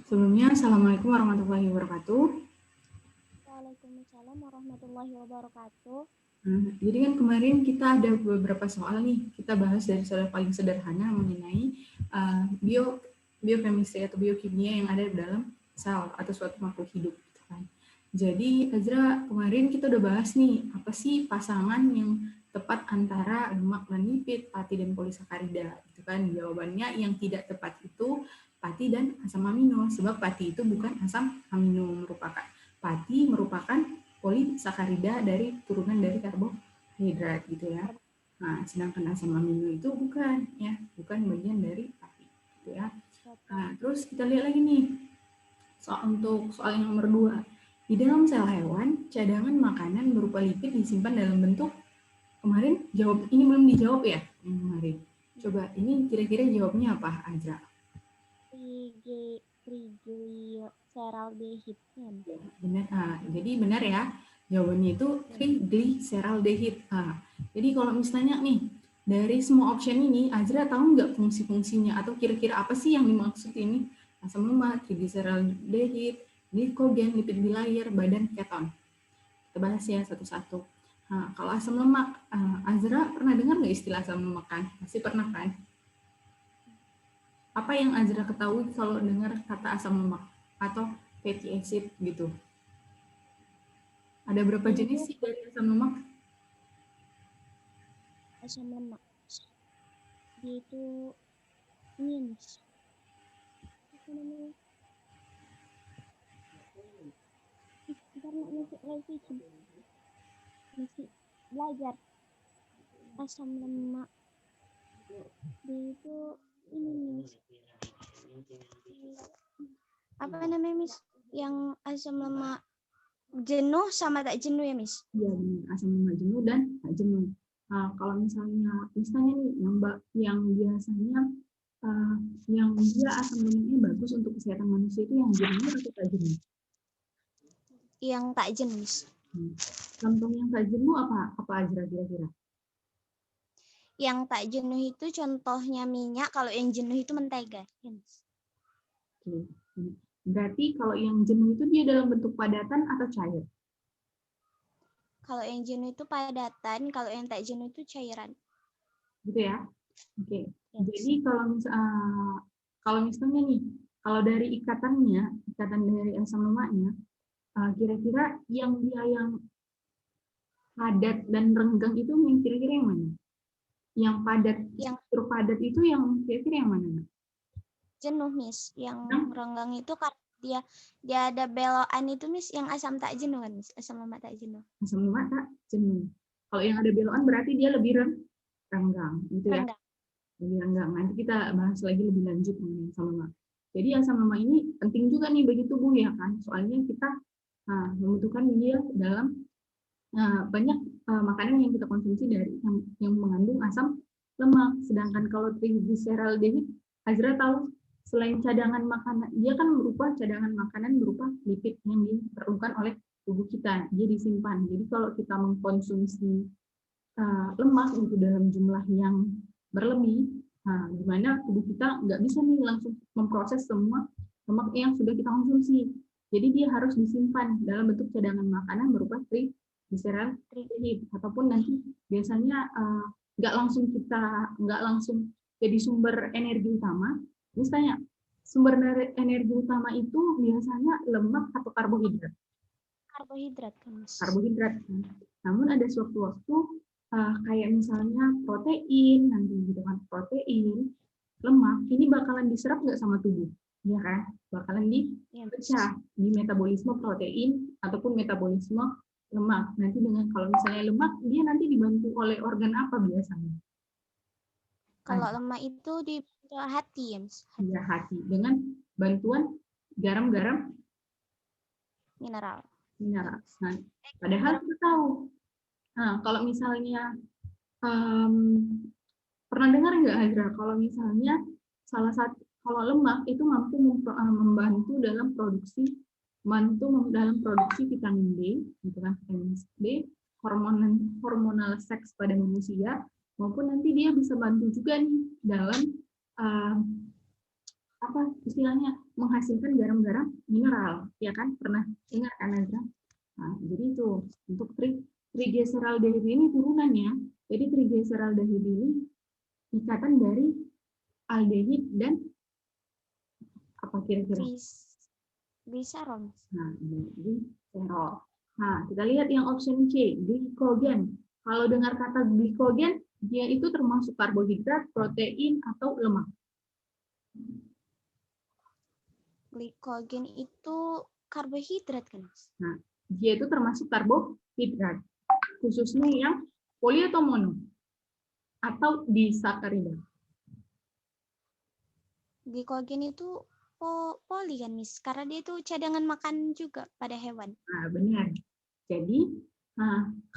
Sebelumnya, Assalamualaikum warahmatullahi wabarakatuh. Waalaikumsalam warahmatullahi wabarakatuh. Jadi kan kemarin kita ada beberapa soal nih, kita bahas dari soal paling sederhana mengenai biochemistry atau biokimia yang ada di dalam sel atau suatu makhluk hidup. Gitu kan. Jadi Azra, kemarin kita udah bahas nih, apa sih pasangan yang tepat antara lemak dan lipid, pati dan polisakarida. Gitu kan. Jawabannya yang tidak tepat itu pati dan asam amino, sebab pati itu bukan asam amino, pati merupakan polisakarida dari turunan dari karbohidrat gitu ya. Nah, sedangkan asam amino itu bukan bagian dari pati gitu ya. Nah, terus kita lihat lagi nih untuk soal yang nomor 2. Di dalam sel hewan, cadangan makanan berupa lipid disimpan dalam bentuk kemarin ini belum dijawab ya yang kemarin. Coba ini kira-kira jawabnya apa Azra? Triglyceraldehyde. Ya, benar. Jadi benar ya. Jawabannya itu triglyceraldehyde. Jadi kalau misalnya nih, dari semua option ini, Azra tahu nggak fungsi-fungsinya atau kira-kira apa sih yang dimaksud ini? Asam lemak, triglyceraldehyde, glikogen, lipid bilayer, badan keton. Kita bahas ya satu-satu. Nah, kalau asam lemak, Azra pernah dengar nggak istilah asam lemak kan? Pasti pernah kan? Apa yang Azra ketahui kalau dengar kata asam lemak atau fatty acid gitu? Ada berapa jenis sih dari asam lemak? Asam lemak. Dia itu ini apa namanya? Karena masih belajar asam lemak. Dia itu ini apa namanya Miss? Yang asam lemak jenuh sama tak jenuh ya Miss? Iya benar, asam lemak jenuh dan tak jenuh. Nah, kalau misalnya nih yang biasanya yang dia asam lemaknya bagus untuk kesehatan manusia itu yang jenuh atau tak jenuh? Yang tak jenuh Miss. Contoh yang tak jenuh apa aja kira-kira? Yang tak jenuh itu contohnya minyak, kalau yang jenuh itu mentega. Yes. Oke. Berarti kalau yang jenuh itu dia dalam bentuk padatan atau cair? Kalau yang jenuh itu padatan, kalau yang tak jenuh itu cairan. Gitu ya? Oke. Yes. Jadi kalau misalnya nih, kalau dari ikatan dari asam lemaknya, kira-kira yang padat dan renggang itu kira-kira yang mana? Yang padat, struktur padat itu yang kira-kira yang mana? Jenuh Miss, yang renggang itu karena dia ada belokan itu Miss, yang asam tak jenuh kan Miss, asam lemak tak jenuh. Asam lemak tak jenuh. Kalau yang ada belokan berarti dia lebih renggang, gitu ya? Lebih renggang. Nanti kita bahas lagi lebih lanjut mengenai asam lemak. Jadi asam lemak ini penting juga nih bagi tubuh ya kan? Soalnya kita membutuhkan dia dalam banyak makanan yang kita konsumsi dari yang mengandung asam lemak. Sedangkan kalau triglyceraldehyde, Azra tahu selain cadangan makanan, dia kan berupa cadangan makanan berupa lipid yang diperlukan oleh tubuh kita. Dia disimpan. Jadi kalau kita mengkonsumsi lemak itu dalam jumlah yang berlebih, di mana tubuh kita nggak bisa nih langsung memproses semua lemak yang sudah kita konsumsi. Jadi dia harus disimpan dalam bentuk cadangan makanan berupa triglyceride ataupun nanti biasanya nggak langsung jadi sumber energi utama. Misalnya sumber energi utama itu biasanya lemak atau karbohidrat. Karbohidrat. Namun ada suatu waktu kayak misalnya protein, nanti gitu kan, protein, lemak, ini bakalan diserap nggak sama tubuh, ya kan? Bakalan dipecah di metabolisme protein ataupun metabolisme lemak. Nanti dengan kalau misalnya lemak, dia nanti dibantu oleh organ apa biasanya? Kalau lemak itu di hati, ya Miss. Ya, hati. Dengan bantuan garam-garam mineral. Nah, padahal kita tahu. Nah, kalau misalnya pernah dengar nggak Azra kalau misalnya kalau lemak itu mampu membantu dalam produksi vitamin D, gitu kan, vitamin D, hormonal seks pada manusia, maupun nanti dia bisa bantu juga nih dalam apa istilahnya menghasilkan garam-garam mineral, ya kan? Pernah dengar kan, Azra? Nah, jadi itu untuk triglyceraldehyde ini turunannya. Jadi triglyceraldehyde ini ikatan dari aldehid dan apa kira-kira? Gliserol. Nah, gliserol. Nah, kita lihat yang option C, glikogen. Kalau dengar kata glikogen, dia itu termasuk karbohidrat, protein, atau lemak. Glikogen itu karbohidrat kan, Mas? Nah, dia itu termasuk karbohidrat, khususnya yang poli atau mono, atau disakarida. Glikogen itu poli kan, Miss? Karena dia itu cadangan makan juga pada hewan. Nah, benar. Jadi,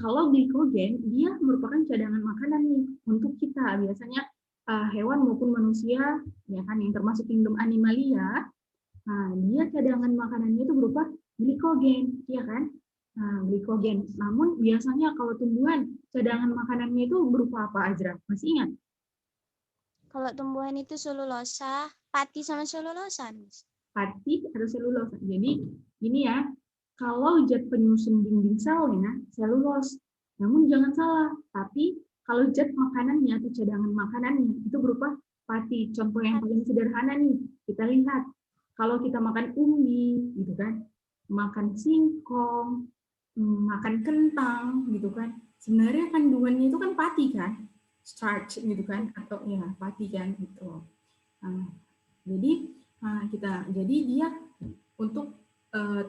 kalau glikogen, dia merupakan cadangan makanan nih untuk kita. Biasanya hewan maupun manusia, ya kan, yang termasuk kingdom animalia, dia cadangan makanannya itu berupa glikogen, ya kan? Nah, glikogen. Namun biasanya kalau tumbuhan, cadangan makanannya itu berupa apa, Azra? Masih ingat? Kalau tumbuhan itu selulosa, pati sama selulosa, Miss. Pati atau selulosa. Jadi ini ya, kalau zat penyusun dinding selnya selulos. Namun jangan salah, tapi kalau zat makanannya atau cadangan makanannya itu berupa pati. Contoh yang paling sederhana nih, kita lihat. Kalau kita makan umbi, gitu kan, makan singkong, makan kentang, gitu kan, sebenarnya kandungannya itu kan pati kan, starch gitu kan, atau ya pati kan gitu. Jadi dia untuk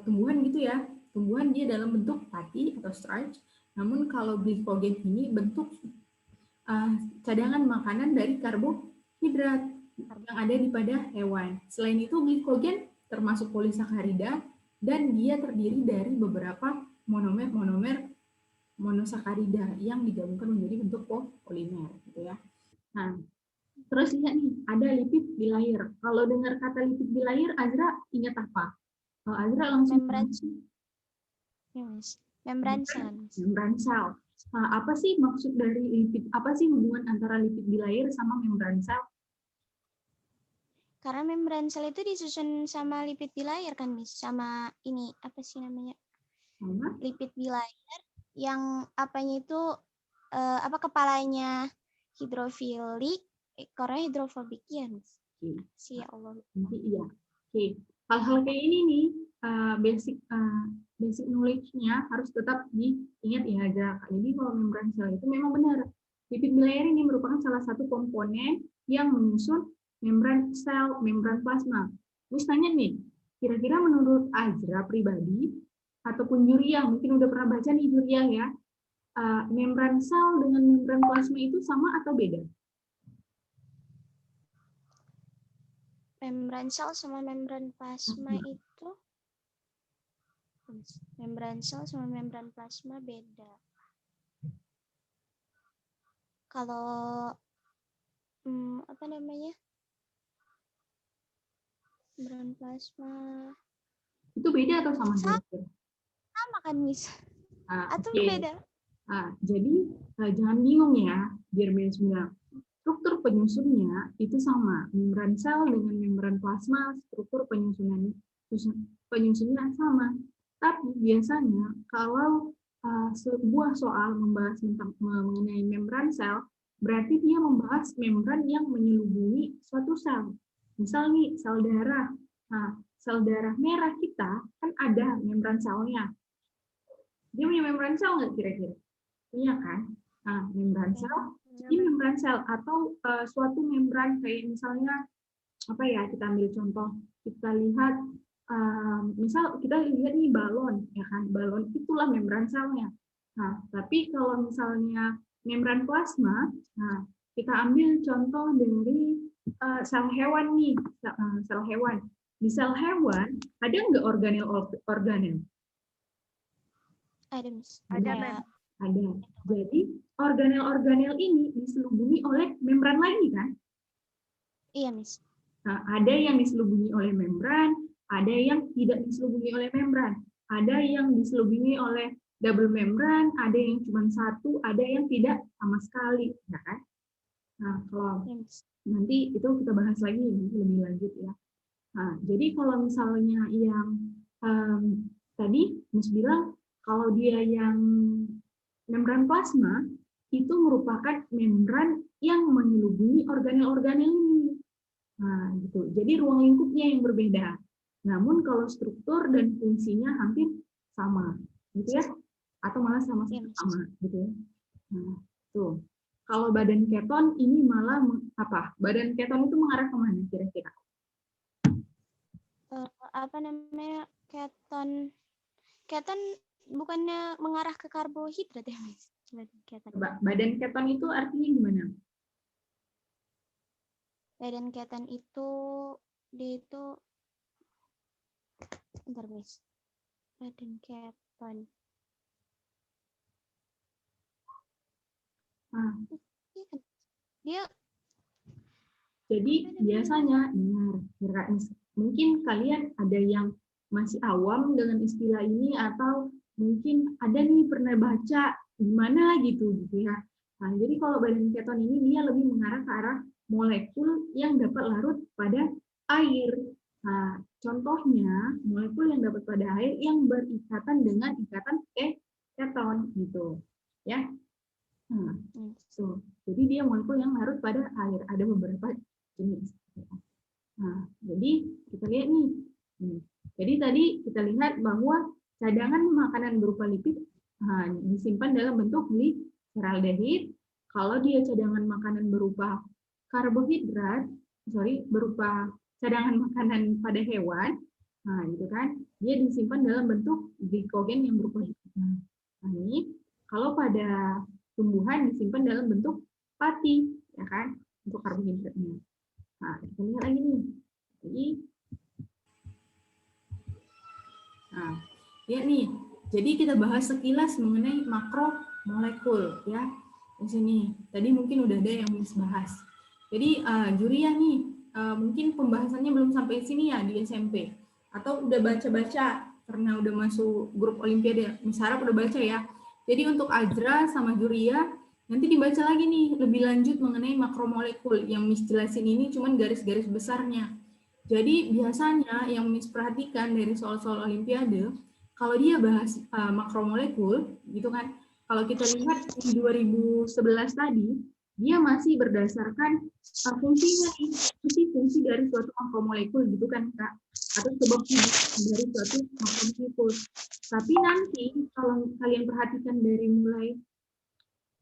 tumbuhan gitu ya, tumbuhan dia dalam bentuk pati atau starch. Namun kalau glikogen ini bentuk cadangan makanan dari karbohidrat yang ada di pada hewan. Selain itu glikogen termasuk polisakarida dan dia terdiri dari beberapa monomer monosakarida yang digabungkan menjadi bentuk polimer gitu ya. Nah, terus lihat nih, ada lipid bilayer. Kalau dengar kata lipid bilayer, Azra ingat apa? Kalau Azra langsung membran sel. Membran sel. Nah, apa sih maksud dari lipid? Apa sih hubungan antara lipid bilayer sama membran sel? Karena membran sel itu disusun sama lipid bilayer kan, Miss? Sama ini apa sih namanya? Lipid bilayer yang apanya itu apa kepalanya hidrofilik, ekornya hidrofobik ya, Miss? Ya Allah. Iya. Oke. Hal-hal kayak ini nih basic knowledge-nya harus tetap diingat ya aja. Jadi kalau membran sel itu memang benar. Lipid bilayer ini merupakan salah satu komponen yang menyusun membran sel, membran plasma. Misalnya nih, kira-kira menurut Azra pribadi ataupun Juria, mungkin udah pernah baca nih Juria ya, membran sel dengan membran plasma itu sama atau beda? Membran sel sama membran plasma itu membran sel sama membran plasma beda. Kalau apa namanya? Membran plasma itu beda atau sama? Sama kan, Miss? Atau beda? Jadi jangan bingung ya, biar semua. Struktur penyusunnya itu sama, membran sel dengan membran plasma, struktur penyusunnya sama. Tapi biasanya kalau sebuah soal membahas tentang mengenai membran sel, berarti dia membahas membran yang menyelubungi suatu sel. Misal nih, sel darah. Nah, sel darah merah kita kan ada membran selnya. Dia punya membran sel nggak kira-kira? Punya kan? Nah, membran sel, ini membran sel atau suatu membran kayak misalnya apa ya? Kita ambil contoh, kita lihat misal kita lihat nih balon, ya kan? Balon itulah membran selnya. Nah, tapi kalau misalnya membran plasma, nah kita ambil contoh dari sel hewan nih, sel hewan. Di sel hewan ada nggak organel? Ada. Jadi organel-organel ini diselubungi oleh membran lagi kan? Iya, Miss. Nah, ada yang diselubungi oleh membran, ada yang tidak diselubungi oleh membran, ada yang diselubungi oleh double membran, ada yang cuma satu, ada yang tidak sama sekali, ya kan? Nah, kalau nanti itu kita bahas lagi lebih lanjut ya. Nah, jadi kalau misalnya yang tadi Miss bilang kalau dia yang membran plasma itu merupakan membran yang menyelubungi organel-organel ini. Nah, gitu. Jadi ruang lingkupnya yang berbeda. Namun kalau struktur dan fungsinya hampir sama, gitu ya? Atau malah sama-sama sama, gitu ya. Nah, tuh. Kalau badan keton ini malah apa? Badan keton itu mengarah kemana kira-kira? Apa namanya, keton bukannya mengarah ke karbohidrat ya, Mas? Badan keton itu artinya gimana? Badan keton itu dia itu bentar, Miss. Badan keton. Nah, dia jadi biasanya dengar, mungkin kalian ada yang masih awam dengan istilah ini atau mungkin ada nih pernah baca gimana gitu ya. Nah, jadi kalau badan keton ini dia lebih mengarah ke arah molekul yang dapat larut pada air. Nah, contohnya molekul yang dapat pada air yang berikatan dengan ikatan keton gitu. Ya. Nah, jadi dia molekul yang larut pada air. Ada beberapa jenis. Nah, jadi kita lihat nih. Jadi tadi kita lihat bahwa cadangan makanan berupa lipid disimpan dalam bentuk gliseraldehid. Kalau dia cadangan makanan berupa karbohidrat, berupa cadangan makanan pada hewan, nah itu kan, dia disimpan dalam bentuk glikogen yang berupa glikogen. Nah, ini kalau pada tumbuhan disimpan dalam bentuk pati, ya kan, untuk karbohidratnya. Nah, kita lihat lagi nih. Nah, lihat nih. Jadi kita bahas sekilas mengenai makromolekul ya. Di sini. Tadi mungkin udah ada yang bahas. Jadi Juria nih, mungkin pembahasannya belum sampai sini ya di SMP. Atau udah baca-baca karena udah masuk grup Olimpiade. Misalnya udah baca ya. Jadi untuk Ajra sama Juria nanti dibaca lagi nih lebih lanjut mengenai makromolekul. Yang Miss jelasin ini cuman garis-garis besarnya. Jadi biasanya yang Miss perhatikan dari soal-soal Olimpiade, kalau dia bahas makromolekul, gitu kan, kalau kita lihat di 2011 tadi, dia masih berdasarkan fungsinya, fungsi dari suatu makromolekul, gitu kan, Kak, atau sebab dari suatu makromolekul. Tapi nanti kalau kalian perhatikan dari mulai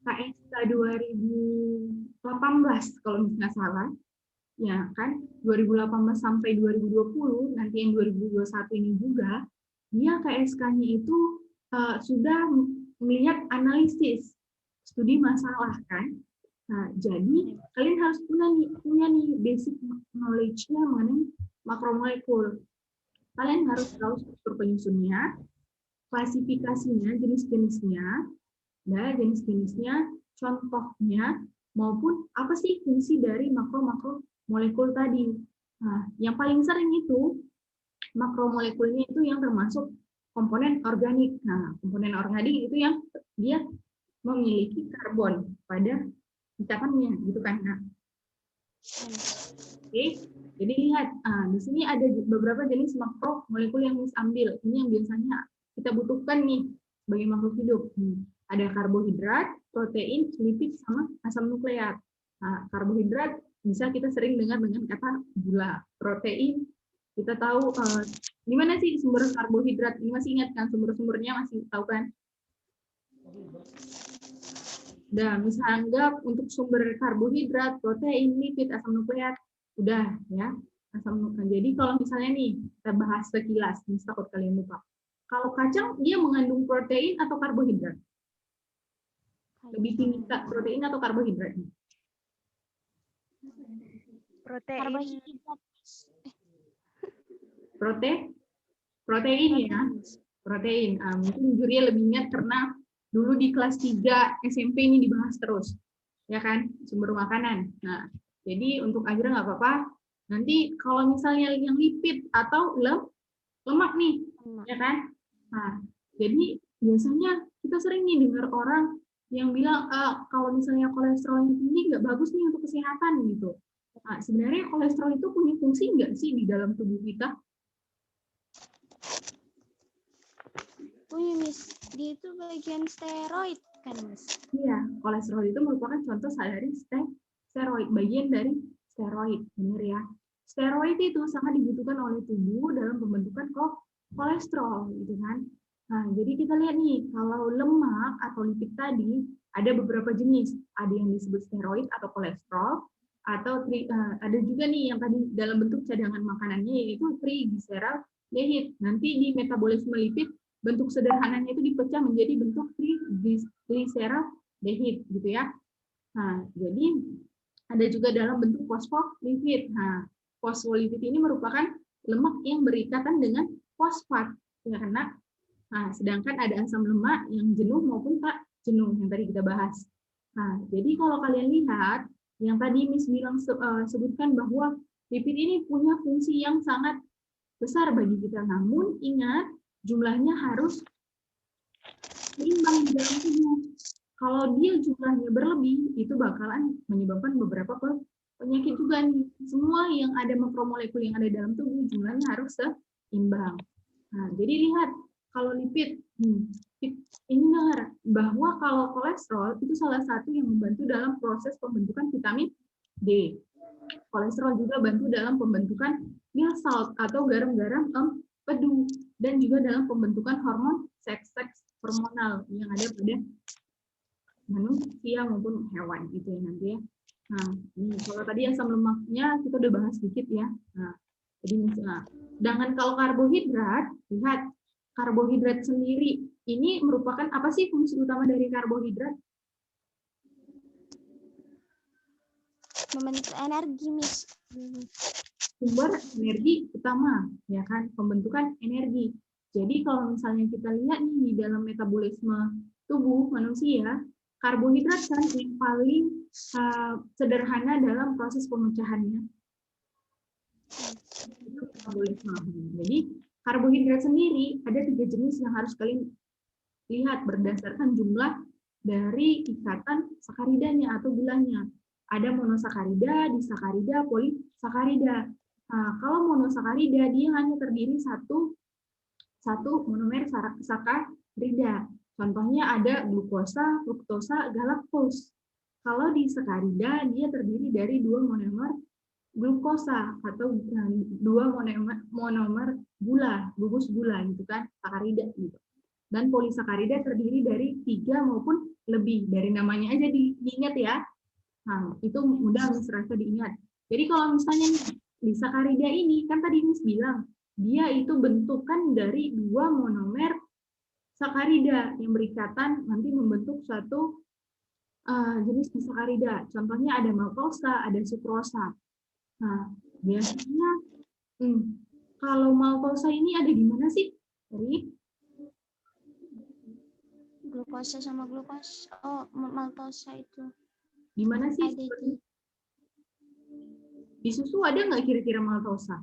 KSK 2018, kalau nggak salah, ya kan, 2018 sampai 2020, nanti yang 2021 ini juga, dia KSK-nya itu sudah melihat analisis studi masalah kan. Nah, jadi kalian harus punya nih basic knowledge-nya mengenai makromolekul. Kalian harus tahu struktur penyusunnya, klasifikasinya, jenis-jenisnya, jenis-jenisnya, contohnya, maupun apa sih fungsi dari makro-makro molekul tadi. Nah, yang paling sering itu makromolekulnya itu yang termasuk komponen organik. Nah, komponen organik itu yang dia memiliki karbon pada ikatannya, gitu kan? Nah, oke, jadi lihat, di sini ada beberapa jenis makromolekul yang Miss ambil. Ini yang biasanya kita butuhkan nih sebagai makhluk hidup. Ada karbohidrat, protein, lipid, sama asam nukleat. Nah, karbohidrat bisa kita sering dengar dengan kata gula. Protein, kita tahu di mana sih sumber karbohidrat? Ini masih ingat kan sumber-sumbernya, masih tahu kan? Udah, bisa anggap untuk sumber karbohidrat, protein, lipid, asam nukleat, udah ya. Asam nukleat. Jadi kalau misalnya nih kita bahas sekilas, ini takut kalian lupa. Kalau kacang dia mengandung protein atau karbohidrat? Lebih tinggi protein atau karbohidrat? Protein ya. Protein. Mungkin Juria lebih ingat karena dulu di kelas 3 SMP ini dibahas terus. Ya kan? Sumber makanan. Nah, jadi untuk Ajra nggak apa-apa. Nanti kalau misalnya yang lipid atau lemak nih, ya kan? Nah, jadi biasanya kita sering nih dengar orang yang bilang kalau misalnya kolesterolnya tinggi nggak bagus nih untuk kesehatan gitu. Nah, sebenarnya kolesterol itu punya fungsi nggak sih di dalam tubuh kita? Punya, Miss. Dia itu bagian steroid kan, Miss? Iya, kolesterol itu merupakan contoh dari steroid, bagian dari steroid, benar ya. Steroid itu sangat dibutuhkan oleh tubuh dalam pembentukan kolesterol, gitu kan. Nah, jadi kita lihat nih, kalau lemak atau lipid tadi ada beberapa jenis, ada yang disebut steroid atau kolesterol, atau ada juga nih yang tadi dalam bentuk cadangan makanannya yaitu triglyceride. Nanti di metabolisme lipid bentuk sederhananya itu dipecah menjadi bentuk triglyceride gitu ya. Nah, jadi ada juga dalam bentuk fosfolipid. Nah, fosfolipid ini merupakan lemak yang berikatan dengan fosfat, ya karena sedangkan ada asam lemak yang jenuh maupun tak jenuh yang tadi kita bahas. Nah, jadi kalau kalian lihat yang tadi Miss bilang sebutkan bahwa lipid ini punya fungsi yang sangat besar bagi kita. Namun ingat jumlahnya harus seimbang di dalam tubuh. Kalau dia jumlahnya berlebih, itu bakalan menyebabkan beberapa penyakit juga nih. Semua yang ada makromolekul yang ada dalam tubuh, jumlahnya harus seimbang. Nah, jadi lihat, kalau lipid, ini dengar, bahwa kalau kolesterol itu salah satu yang membantu dalam proses pembentukan vitamin D. Kolesterol juga bantu dalam pembentukan milk salt atau garam-garam empedu, dan juga dalam pembentukan hormon seks hormonal yang ada pada manusia maupun hewan gitu ya nanti ya. Nah, ini kalau tadi asam lemaknya kita udah bahas sedikit ya. Nah, jadi misalnya, sedangkan kalau karbohidrat, lihat karbohidrat sendiri ini merupakan apa sih fungsi utama dari karbohidrat? Membentuk energi, Miss. Sumber energi utama, ya kan, pembentukan energi. Jadi kalau misalnya kita lihat nih di dalam metabolisme tubuh manusia, karbohidrat kan yang paling sederhana dalam proses pemecahannya. Itu metabolisme. Jadi karbohidrat sendiri ada 3 jenis yang harus kalian lihat berdasarkan jumlah dari ikatan sakaridanya atau gulanya. Ada monosakarida, disakarida, polisakarida. Nah, kalau monosakarida dia hanya terdiri satu monomer sakarida. Contohnya ada glukosa, fruktosa, galaktos. Kalau disakarida dia terdiri dari 2 monomer glukosa atau 2 monomer gula, gugus gula gitu kan, sakarida gitu. Dan polisakarida terdiri dari 3 maupun lebih. Dari namanya aja diingat ya. Nah, itu mudah serasa diingat. Jadi kalau misalnya disakarida ini, kan tadi Miss bilang, dia itu bentukan dari 2 monomer sakarida yang berikatan nanti membentuk suatu jenis disakarida. Contohnya ada maltosa, ada sukrosa. Nah, biasanya kalau maltosa ini ada di mana sih? Glukosa sama glukosa. Oh, maltosa itu. Di mana sih? Ada di susu ada nggak kira-kira maltosa?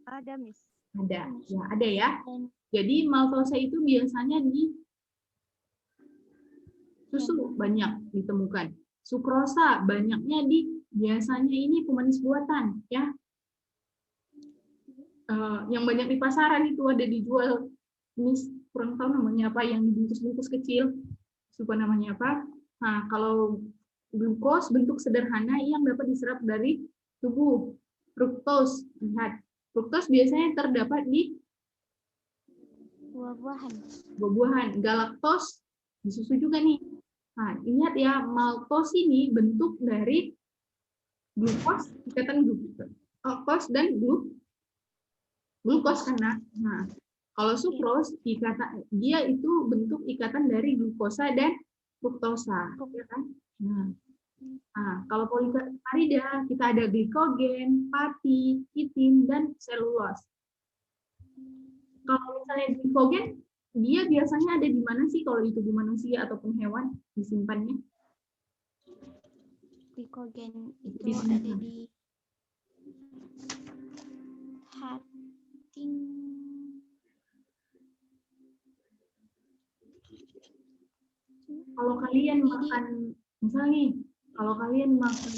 Ada, Miss. Ada, ya ada ya. Jadi maltosa itu biasanya di susu banyak ditemukan. Sukrosa banyaknya biasanya ini pemanis buatan ya. Yang banyak di pasaran itu ada dijual, ini kurang tahu namanya apa, yang dibungkus-bungkus kecil, lupa namanya apa. Nah, kalau glukos bentuk sederhana yang dapat diserap dari tubuh. Fruktos, lihat, fruktos biasanya terdapat di buah-buahan. Galaktos di susu juga nih. Nah, ingat ya, maltos ini bentuk dari glukos, ikatan glukos dan glukos karena. Nah, kalau sukros dia itu bentuk ikatan dari glukosa dan fruktosa, ya kan? Nah, kalau polisakarida kita ada glikogen, pati, kitin, dan selulos. Kalau misalnya glikogen, dia biasanya ada di mana sih kalau di tubuh manusia ataupun hewan disimpannya? Glikogen itu ada di hati. Kalau kalian makan, misalnya nih, kalau kalian makan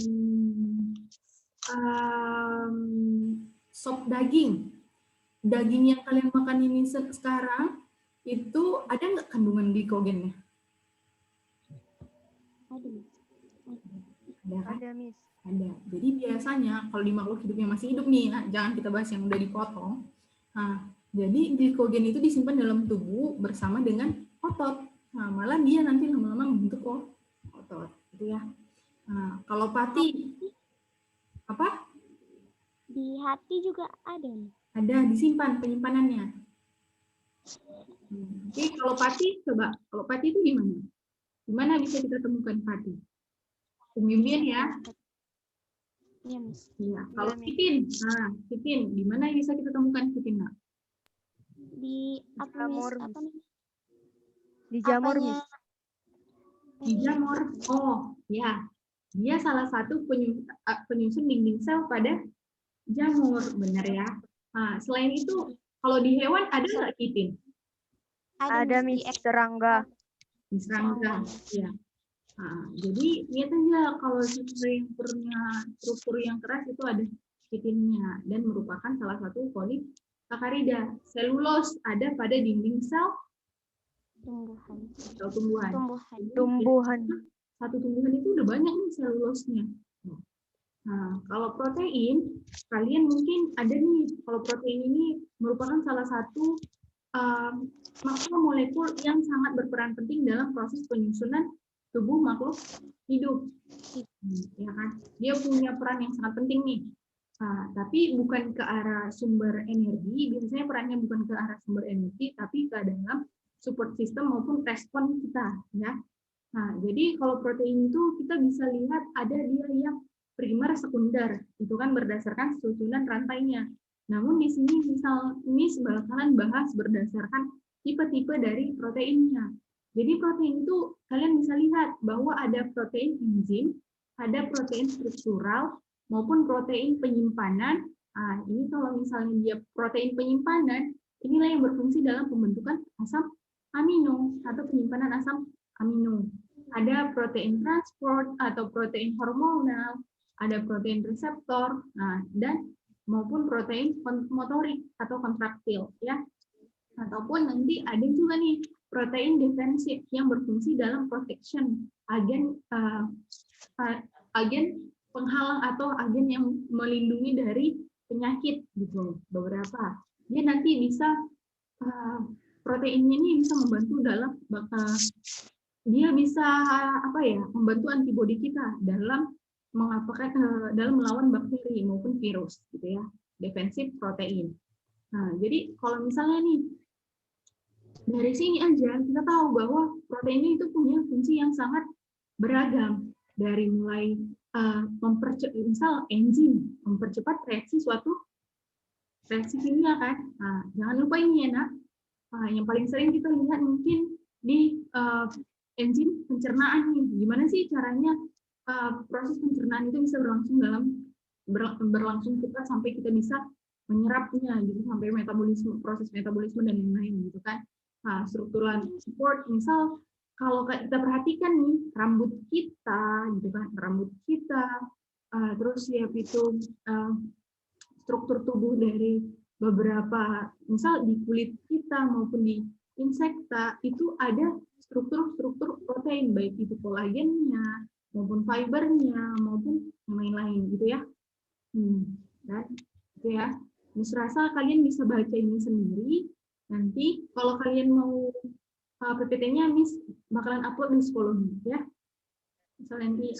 sop daging yang kalian makan ini sekarang, itu ada nggak kandungan glikogennya? Ada. Ada kan? Ada, Miss. Ada. Jadi biasanya kalau di makhluk hidup yang masih hidup nih, nah, jangan kita bahas yang udah dipotong. Nah, jadi glikogen itu disimpan dalam tubuh bersama dengan otot. Nah, malah dia nanti lama-lama membentuk otot, gitu ya. Nah, kalau pati apa? Di hati juga ada. Ada disimpan penyimpanannya. Oke, kalau pati coba, kalau pati itu gimana? Gimana bisa kita temukan pati? Pemimpin ya. Iya, Mas. Iya, kalau kitin, nah kitin, di mana bisa kita temukan kitin? Nah? Di apa, Miss? Apa namanya? Di jamur, Miss. Di jamur. Oh, ya. Dia salah satu penyusun dinding sel pada jamur, benar ya. Nah, selain itu, kalau di hewan ada nggak kitin? Ada, Miss. Serangga. Di serangga, ya. Nah, jadi lihat aja kalau yang punya struktur yang keras itu ada kitinnya dan merupakan salah satu polisakarida. Selulos ada pada dinding sel Tumbuhan. Satu tumbuhan itu udah banyak nih selulosnya. Nah, kalau protein, kalian mungkin ada nih, kalau protein ini merupakan salah satu makromolekul yang sangat berperan penting dalam proses penyusunan tubuh makhluk hidup. Ya kan? Dia punya peran yang sangat penting nih. Nah, tapi bukan ke arah sumber energi, biasanya perannya bukan ke arah sumber energi, tapi ke dalam support system maupun respon kita. Ya. Nah, jadi kalau protein itu kita bisa lihat ada dia yang primer, sekunder, itu kan berdasarkan susunan rantainya. Namun di sini misal ini bakalan bahas berdasarkan tipe-tipe dari proteinnya. Jadi protein itu kalian bisa lihat bahwa ada protein enzim, ada protein struktural maupun protein penyimpanan. Nah, ini kalau misalnya dia protein penyimpanan, inilah yang berfungsi dalam pembentukan asam amino atau penyimpanan asam amino. Ada protein transport atau protein hormonal, ada protein reseptor, nah, dan maupun protein motorik atau kontraktil, ya. Ataupun nanti ada juga nih protein defensif yang berfungsi dalam protection, agen penghalang atau agen yang melindungi dari penyakit gitu. Beberapa dia nanti bisa proteinnya ini bisa membantu dalam dia bisa apa ya membantu antibodi kita dalam dalam melawan bakteri maupun virus gitu ya, defensif protein. Nah, jadi kalau misalnya nih dari sini aja kita tahu bahwa protein itu punya fungsi yang sangat beragam, dari mulai misal enzim mempercepat reaksi suatu reaksi kimia kan. Nah, jangan lupa ini ya nak. Nah, yang paling sering kita lihat mungkin di enzim pencernaan nih. Gimana sih caranya proses pencernaan itu bisa berlangsung cepat sampai kita bisa menyerapnya gitu, sampai proses metabolisme dan lain-lain gitu kan. Nah, struktural support misal kalau kita perhatikan nih rambut kita gitu kan, terus ya itu struktur tubuh dari beberapa misal di kulit kita maupun di insekta itu ada struktur protein, baik itu kolagennya maupun fibernya maupun yang lain-lain gitu ya. Dan gitu ya. Miss rasa kalian bisa baca ini sendiri. Nanti kalau kalian mau PPT-nya Miss bakalan upload di psikologi ya. Misalnya nanti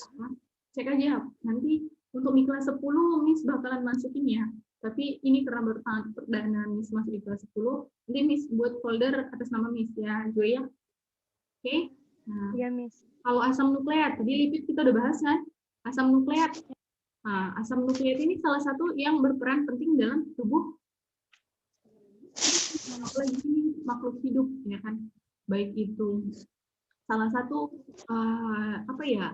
cek aja nanti untuk di kelas 10 Miss bakalan masukin ya. Tapi ini karena baru perdana Miss masuk di kelas 10, nanti Miss buat folder atas nama Miss ya, Joy ya. Oke. Nah, ya, Miss. Kalau asam nukleat, tadi lipid kita udah bahas kan? Asam nukleat. Nah, asam nukleat ini salah satu yang berperan penting dalam tubuh apalagi ini makhluk hidup ya kan. Baik itu salah satu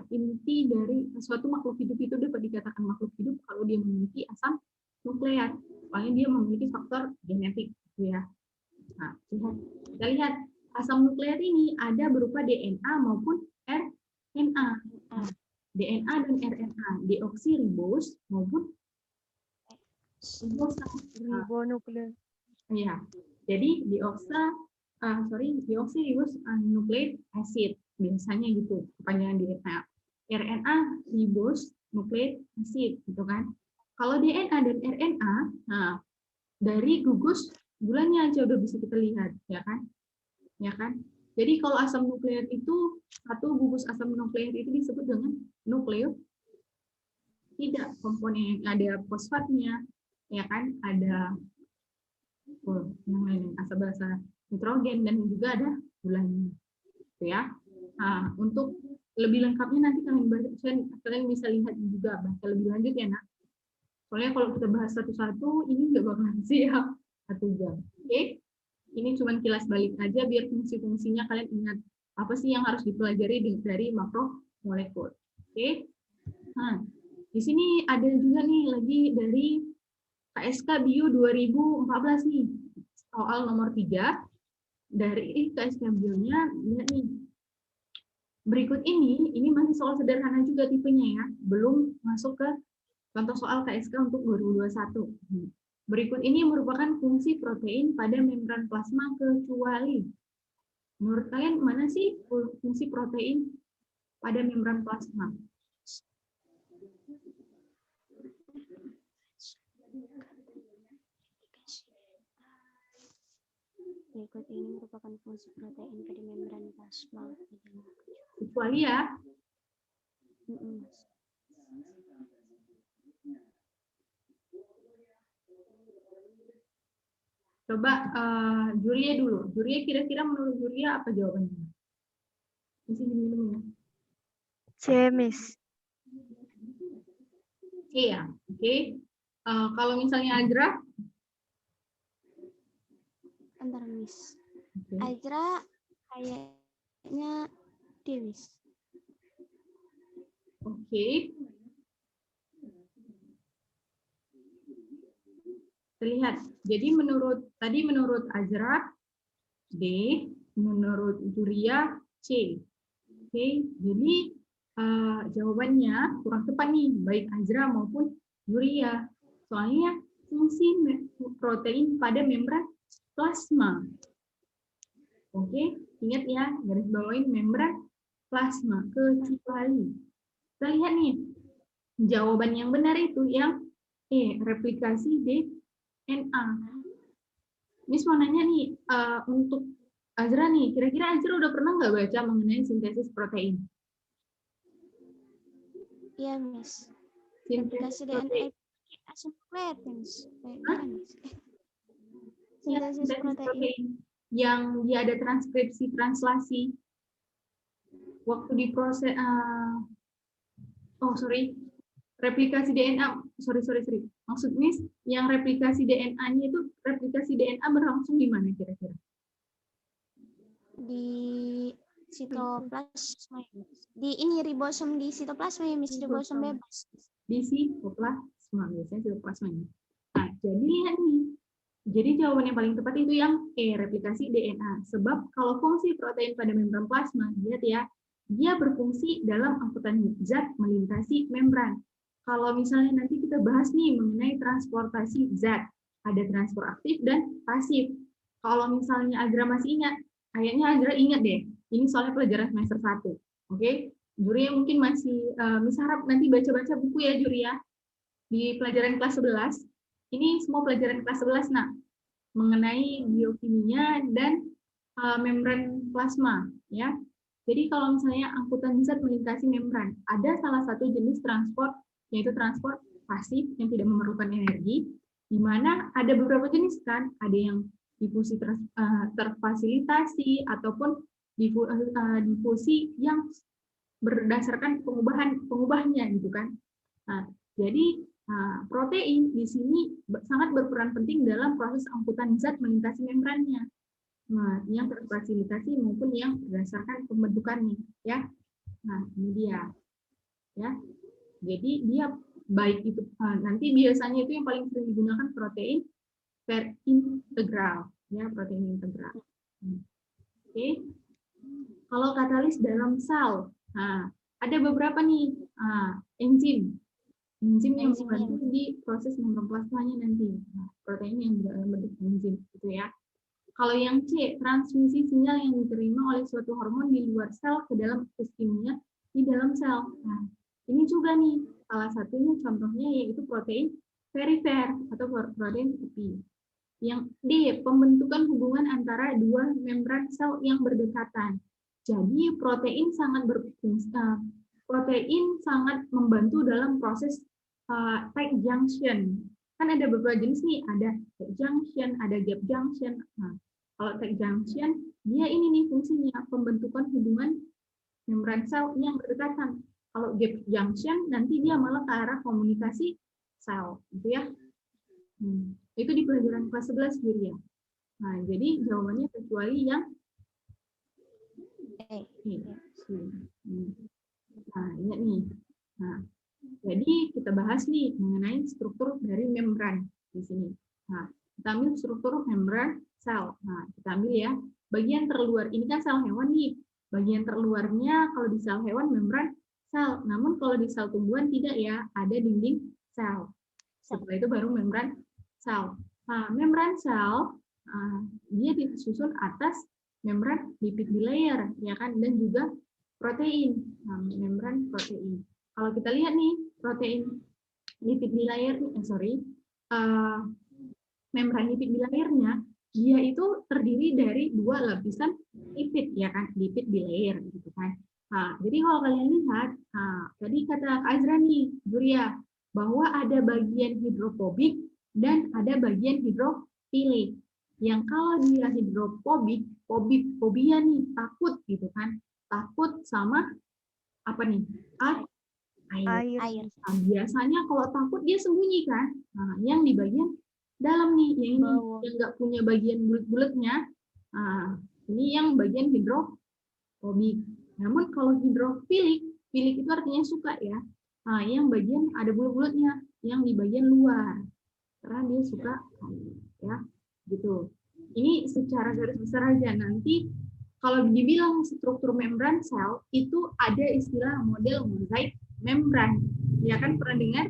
inti dari suatu makhluk hidup itu dapat dikatakan makhluk hidup kalau dia memiliki asam nukleat. Paling dia memiliki faktor genetik gitu ya. Nah, kita lihat asam nukleat ini ada berupa DNA maupun RNA. Nah, DNA dan RNA, deoksiribos maupun ribonukleik. Ya, jadi deoksiribos nucleic acid biasanya gitu kepanjangan DNA. RNA ribos nucleic acid gitu kan. Kalau DNA dan RNA, nah dari gugus gulanya aja udah bisa kita lihat, ya kan? Ya kan? Jadi kalau asam nukleat itu satu gugus asam nukleat itu disebut dengan nukleotida, komponen yang ada fosfatnya, ya kan? Ada yang lain asam basa nitrogen dan juga ada gulanya, gitu ya. Nah, untuk lebih lengkapnya nanti kalian bisa lihat juga bahasa lebih lanjut ya nak. Soalnya kalau kita bahas satu-satu ini nggak bakalan siap 1 jam. Oke? Ini cuma kilas balik aja biar fungsi-fungsinya kalian ingat apa sih yang harus dipelajari dari makromolekul. Oke? Nah, di sini ada juga nih lagi dari KSK Bio 2014 nih. Soal nomor 3 dari KSK Bio-nya, lihat nih. Berikut ini masih soal sederhana juga tipenya ya, belum masuk ke contoh soal KSK untuk 2021. Berikut ini merupakan fungsi protein pada membran plasma kecuali. Menurut kalian mana sih fungsi protein pada membran plasma? Berikut ini merupakan fungsi protein pada membran plasma. Kecuali ya. Coba Juria dulu. Juria kira-kira menurut Juria apa jawabannya? Mesti diminum ya. C, Miss. C ya. Oke. Kalau misalnya Ajra? Antara Miss. Ajra kayaknya D, Miss. Oke. Terlihat. Jadi menurut Ajra D, menurut Juria C. Oke, jadi jawabannya kurang tepat nih, baik Ajra maupun Juria. Soalnya fungsi protein pada membran plasma. Oke, ingat ya, garis bawain membran plasma kecuali. Kita lihat nih, jawaban yang benar itu yang replikasi DNA. Miss mau nanya nih, untuk Azra nih, kira-kira Azra udah pernah nggak baca mengenai sintesis protein? Iya, Miss. Sintesis DNA protein. asam nukleat, Miss. Sintesis protein yang dia ada transkripsi translasi waktu diproses replikasi DNA, sorry. Maksud Miss, yang replikasi DNA-nya itu replikasi DNA berlangsung di mana kira-kira? Di sitoplasma. Di ini ribosom di sitoplasma ya, Miss, ribosom bebas. Di sitoplasma, biasanya sitoplasma ya. Nah, jadi lihat nih. Jadi jawaban yang paling tepat itu yang replikasi DNA. Sebab kalau fungsi protein pada membran plasma, lihat ya, dia berfungsi dalam angkutan zat melintasi membran. Kalau misalnya nanti kita bahas nih mengenai transportasi zat, ada transport aktif dan pasif. Kalau misalnya Azra masih ingat, kayaknya Azra ingat deh, ini soalnya pelajaran semester 1. Oke? Juria mungkin masih, harap nanti baca-baca buku ya Juria. Di pelajaran kelas 11, ini semua pelajaran kelas 11, nah, mengenai biokimia dan membran plasma. Ya. Jadi kalau misalnya angkutan zat melintasi membran, ada salah satu jenis transport, yaitu transport pasif yang tidak memerlukan energi, di mana ada beberapa jenis kan, ada yang difusi terfasilitasi ataupun difusi yang berdasarkan pengubahnya gitu kan. Nah, jadi protein di sini sangat berperan penting dalam proses angkutan zat melintasi membrannya. Nah, yang terfasilitasi maupun yang berdasarkan pembentukannya, ya. Nah, ini dia. Ya. Jadi dia baik itu nanti biasanya itu yang paling sering digunakan protein integral, ya, protein integral. Oke. Kalau katalis dalam sel, nah, ada beberapa nih enzim. Enzim yang membantu di proses membranplasmanya nanti. Nah, protein yang berbentuk enzim, gitu ya. Kalau yang C, transmisi sinyal yang diterima oleh suatu hormon di luar sel ke dalam proses kimia di dalam sel. Nah, ini juga nih, salah satunya contohnya yaitu protein perifer atau protein tepi. Yang D, pembentukan hubungan antara dua membran sel yang berdekatan. Jadi protein sangat membantu dalam proses tight junction. Kan ada beberapa jenis nih, ada tight junction, ada gap junction. Nah, kalau tight junction, dia ini nih fungsinya pembentukan hubungan membran sel yang berdekatan. Kalau gap junction, nanti dia malah ke arah komunikasi sel, gitu ya. Itu di pelajaran kelas 11 Julia. Nah, jadi jawabannya kecuali yang Nah, ingat nih. Nah, jadi kita bahas nih mengenai struktur dari membran di sini. Nah, kita ambil struktur membran sel. Nah, kita ambil ya bagian terluar. Ini kan sel hewan nih. Bagian terluarnya kalau di sel hewan membran sel. Namun kalau di sel tumbuhan tidak ya, ada dinding sel. Setelah itu baru membran sel. Nah, membran sel dia disusun atas membran lipid bilayer, ya kan, dan juga protein, membran protein. Kalau kita lihat nih protein lipid bilayer, membran lipid bilayernya, dia itu terdiri dari dua lapisan lipid, ya kan, lipid bilayer, gitu kan. Nah, jadi kalau kalian lihat, tadi kata Kak Azra nih, Julia, bahwa ada bagian hidrofobik dan ada bagian hidrofilik. Yang kalau dia hidrofobik, fobia nih, takut gitu kan, takut sama apa nih? Air. Nah, biasanya kalau takut dia sembunyi kan. Nah, yang di bagian dalam nih, yang ini yang nggak punya bagian bulat-bulatnya, ini yang bagian hidrofobik. Namun kalau hidrofilik, filik itu artinya suka ya. Nah, yang bagian ada bulat-bulatnya, yang di bagian luar, karena dia suka air, ya, gitu. Ini secara garis besar aja. Nanti kalau dibilang struktur membran sel itu ada istilah model mozaik membran. Ya kan pernah dengar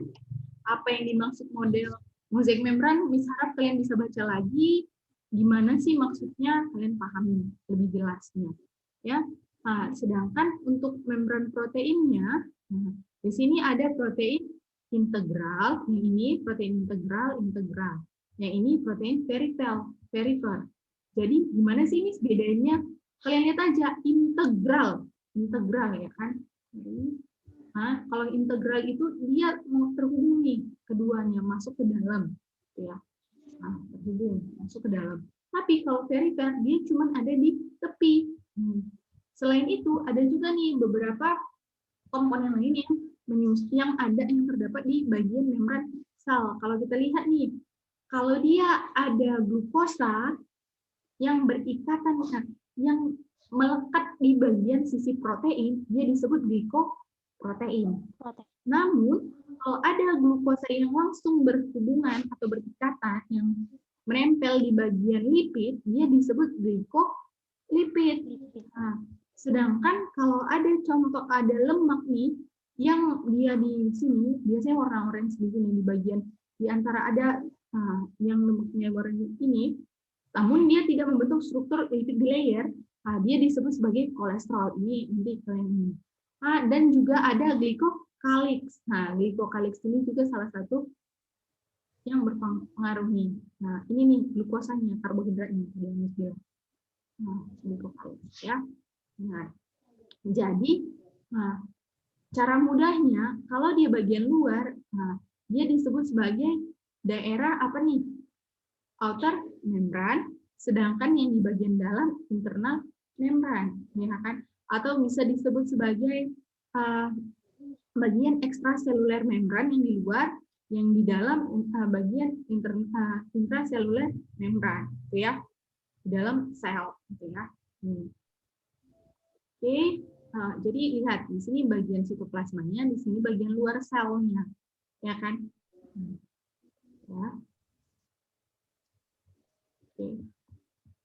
apa yang dimaksud model mozaik membran? Harap kalian bisa baca lagi gimana sih maksudnya, kalian pahami lebih jelasnya. Ya. Nah, sedangkan untuk membran proteinnya, di sini ada protein integral, yang ini protein integral. Yang ini protein perifer. Jadi gimana sih ini bedanya? Kalian lihat aja, integral ya kan. Nah, kalau integral itu dia mau terhubung nih keduanya, masuk ke dalam, ya. Nah, terhubung masuk ke dalam. Tapi kalau perifer dia cuma ada di tepi. Selain itu ada juga nih beberapa komponen lain yang terdapat di bagian membran sel. Kalau kita lihat nih, kalau dia ada glukosa yang berikatan, yang melekat di bagian sisi protein, dia disebut glikoprotein. Namun, kalau ada glukosa yang langsung berhubungan atau berikatan, yang menempel di bagian lipid, dia disebut glikolipid. Nah, sedangkan kalau ada lemak nih, yang dia di sini, biasanya warna orange di sini, di bagian, di antara ada yang lemaknya warna ini, namun dia tidak membentuk struktur lipid bilayer, dia disebut sebagai kolesterol. Ini nanti kalian ini. Dan juga ada glycocalyx. Nah, glycocalyx ini juga salah satu yang berpengaruh nih. Nah, ini nih glukosanya, karbohidratnya. Nah, glycocalyx ya. Nah, jadi cara mudahnya kalau dia bagian luar, dia disebut sebagai daerah apa nih? Outer membran, sedangkan yang di bagian dalam internal membran, ya kan? Atau bisa disebut sebagai bagian ekstraseluler membran yang di luar, yang di dalam bagian intraseluler membran, gitu ya, di dalam sel, gitu ya. Oke, jadi lihat di sini bagian sitoplasmanya, di sini bagian luar selnya, ya kan? Ya. Oke.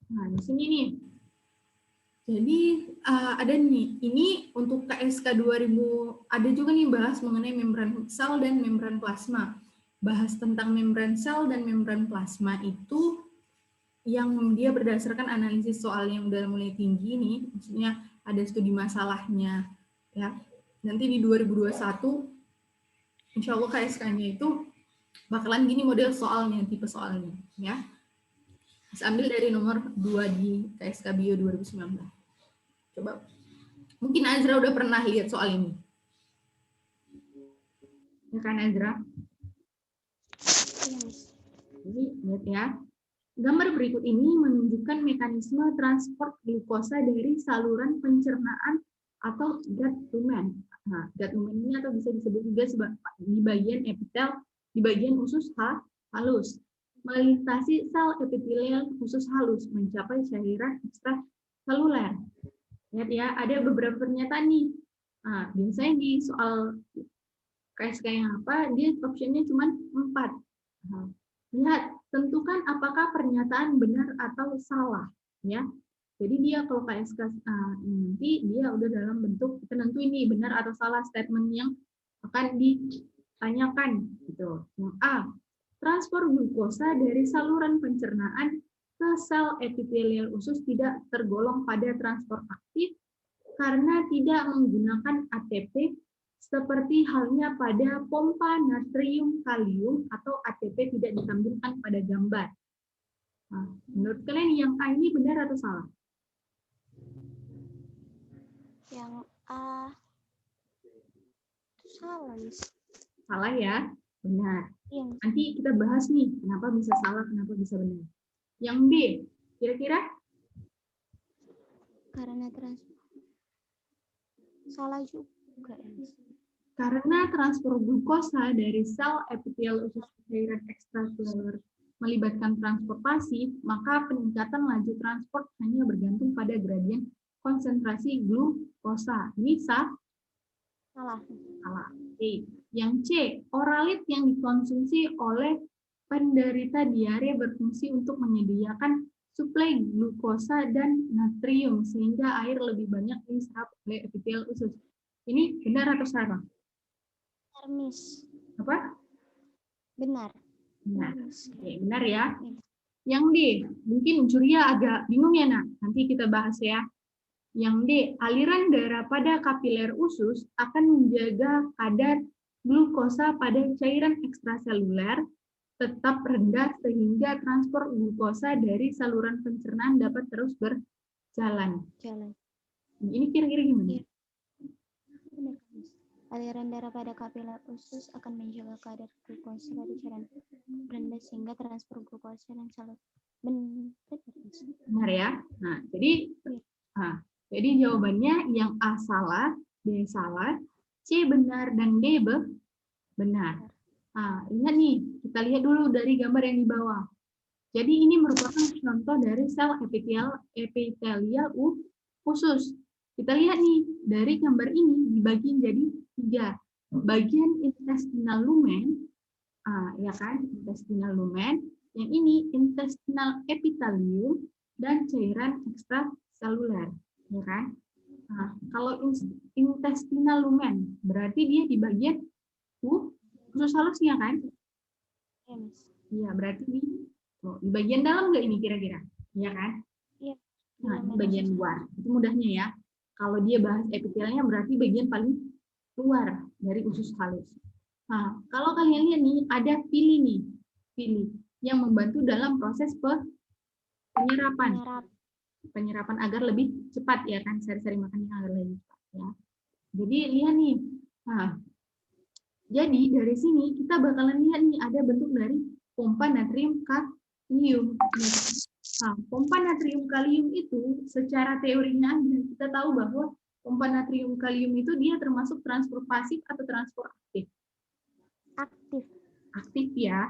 Nah, di sini nih. Jadi ada nih, ini untuk KSK 2000, ada juga nih bahas mengenai membran sel dan membran plasma. Bahas tentang membran sel dan membran plasma itu yang dia berdasarkan analisis soal yang udah mulai tinggi nih, maksudnya ada studi masalahnya. Ya, nanti di 2021, insya Allah KSK-nya itu bakalan gini model soalnya, tipe soalnya. Ya, ambil dari nomor 2 di KSK Bio 2019. Coba, mungkin Azra udah pernah lihat soal ini. Ya kan Azra? Jadi lihat ya. Gambar berikut ini menunjukkan mekanisme transport glukosa dari saluran pencernaan atau gut lumen. Nah, gut lumen ini atau bisa disebut juga di bagian epitel, di bagian usus halus. Melintasi sel epitelial usus halus mencapai cairan ekstraseluler. Lihat ya, ada beberapa pernyataan nih. Nah, biasanya di soal KSK yang apa, dia optionnya cuma 4. Nah, lihat, tentukan apakah pernyataan benar atau salah. Ya, jadi dia kalau KSK nanti dia udah dalam bentuk kita nentuin ini benar atau salah statement yang akan ditanyakan. Gitu. Yang A, transfer glukosa dari saluran pencernaan ke sel epitelial usus tidak tergolong pada transport aktif karena tidak menggunakan ATP seperti halnya pada pompa natrium kalium atau ATP tidak ditampilkan pada gambar. Nah, menurut kalian yang A ini benar atau salah? Yang A salah, Miss. Salah ya, benar. Iya. Nanti kita bahas nih, kenapa bisa salah, kenapa bisa benar. Yang B, kira-kira? Karena salah juga, Miss. Karena transfer glukosa dari sel epithelial usus cairan ekstraseluler melibatkan transport pasif, maka peningkatan laju transport hanya bergantung pada gradien konsentrasi glukosa. Ini salah. Oke. Yang C, oralit yang dikonsumsi oleh penderita diare berfungsi untuk menyediakan suplai glukosa dan natrium sehingga air lebih banyak diserap oleh epithelial usus. Ini benar atau salah? Benar, Miss. Apa? Benar. Benar. Oke, benar ya. Yang D, mungkin Juria agak bingung ya, Nak. Nanti kita bahas ya. Yang D, aliran darah pada kapiler usus akan menjaga kadar glukosa pada cairan ekstraseluler tetap rendah sehingga transport glukosa dari saluran pencernaan dapat terus berjalan. Ini kira-kira gimana? Ya. Benar, Miss. Aliran darah pada kapiler usus akan menjaga kadar glukosa pada cairan rendah sehingga transport glukosa dan salur. Benar ya. Nah, jadi jawabannya yang A salah, B salah, C benar, dan D benar. Nah, ingat nih, kita lihat dulu dari gambar yang di bawah. Jadi ini merupakan contoh dari sel epitelial usus. Kita lihat nih, dari gambar ini dibagi jadi 3. Bagian intestinal lumen, ya kan, intestinal lumen. Yang ini intestinal epithelium dan cairan ekstraseluler, ya kan? Nah, kalau intestinal lumen berarti dia di bagian usus halusnya kan? Iya, berarti di bagian dalam nggak ini kira-kira? Iya kan? Iya. Nah, di bagian luar. Itu mudahnya ya. Kalau dia bahas epitelnya berarti bagian paling luar dari usus halus. Nah, kalau kalian lihat nih, ada pili yang membantu dalam proses penyerapan agar lebih cepat ya kan, seri-seri makannya agar lebih cepat ya. Jadi lihat nih. Nah, jadi dari sini kita bakalan lihat nih ada bentuk dari pompa natrium kalium. Nah, pompa natrium kalium itu secara teorinya kita tahu bahwa pompa natrium kalium itu dia termasuk transport pasif atau transport aktif? Aktif ya.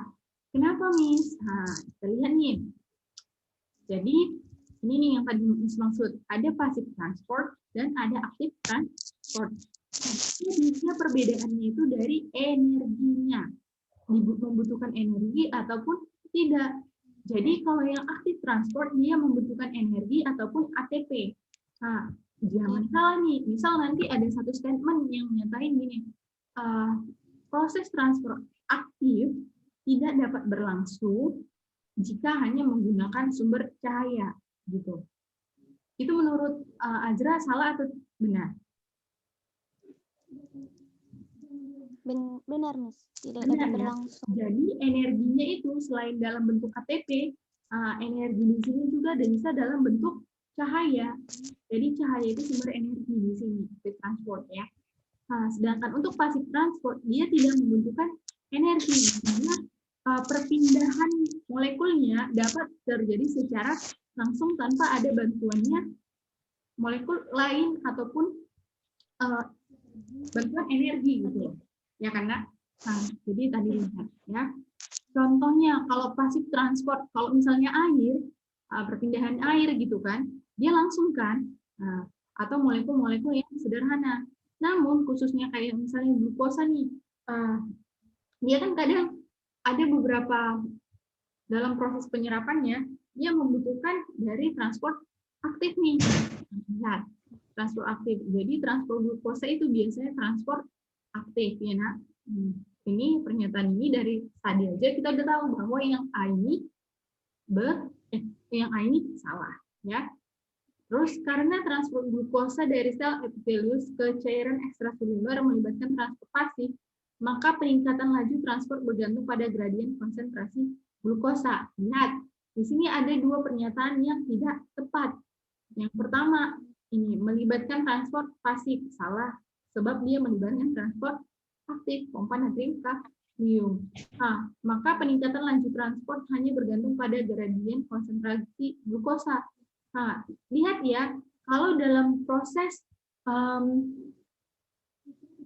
Kenapa, Miss? Nah, kita lihat nih. Jadi ini nih yang tadi Miss maksud. Ada pasif transport dan ada aktif transport. Jadi perbedaannya itu dari energinya. Membutuhkan energi ataupun tidak. Jadi kalau yang aktif transport dia membutuhkan energi ataupun ATP. Nah, jangan salah nih. Misal nanti ada satu statement yang nyatain gini, proses transfer aktif tidak dapat berlangsung jika hanya menggunakan sumber cahaya, gitu. Itu menurut Azra salah atau benar? Benar, Miss. Tidak Benar, dapat ya? berlangsung. Jadi energinya itu selain dalam bentuk KTP, energi di sini juga bisa dalam bentuk cahaya. Jadi cahaya itu sumber energi di sini, passive transport ya. Nah, sedangkan untuk passive transport dia tidak membutuhkan energi, karena perpindahan molekulnya dapat terjadi secara langsung tanpa ada bantuannya molekul lain ataupun bantuan energi gitu ya, karena jadi tadi lihat ya, contohnya kalau passive transport, kalau misalnya air, perpindahan air gitu kan, dia langsung kan, atau molekul-molekul yang sederhana. Namun khususnya kayak misalnya glukosa nih, dia kan kadang ada beberapa dalam proses penyerapannya dia membutuhkan dari transport aktif nih. Lihat, transport aktif. Jadi transport glukosa itu biasanya transport aktif ya nak. Ini pernyataan ini dari tadi aja kita udah tahu bahwa yang A ini yang A ini salah ya. Terus karena transport glukosa dari sel epitelius ke cairan ekstraseluler melibatkan transport pasif, maka peningkatan laju transport bergantung pada gradien konsentrasi glukosa. Lihat, di sini ada dua pernyataan yang tidak tepat. Yang pertama, ini melibatkan transport pasif, salah, sebab dia melibatkan transport aktif, pompa natrium kalium. Nah, maka peningkatan laju transport hanya bergantung pada gradien konsentrasi glukosa. Nah, lihat ya, kalau dalam proses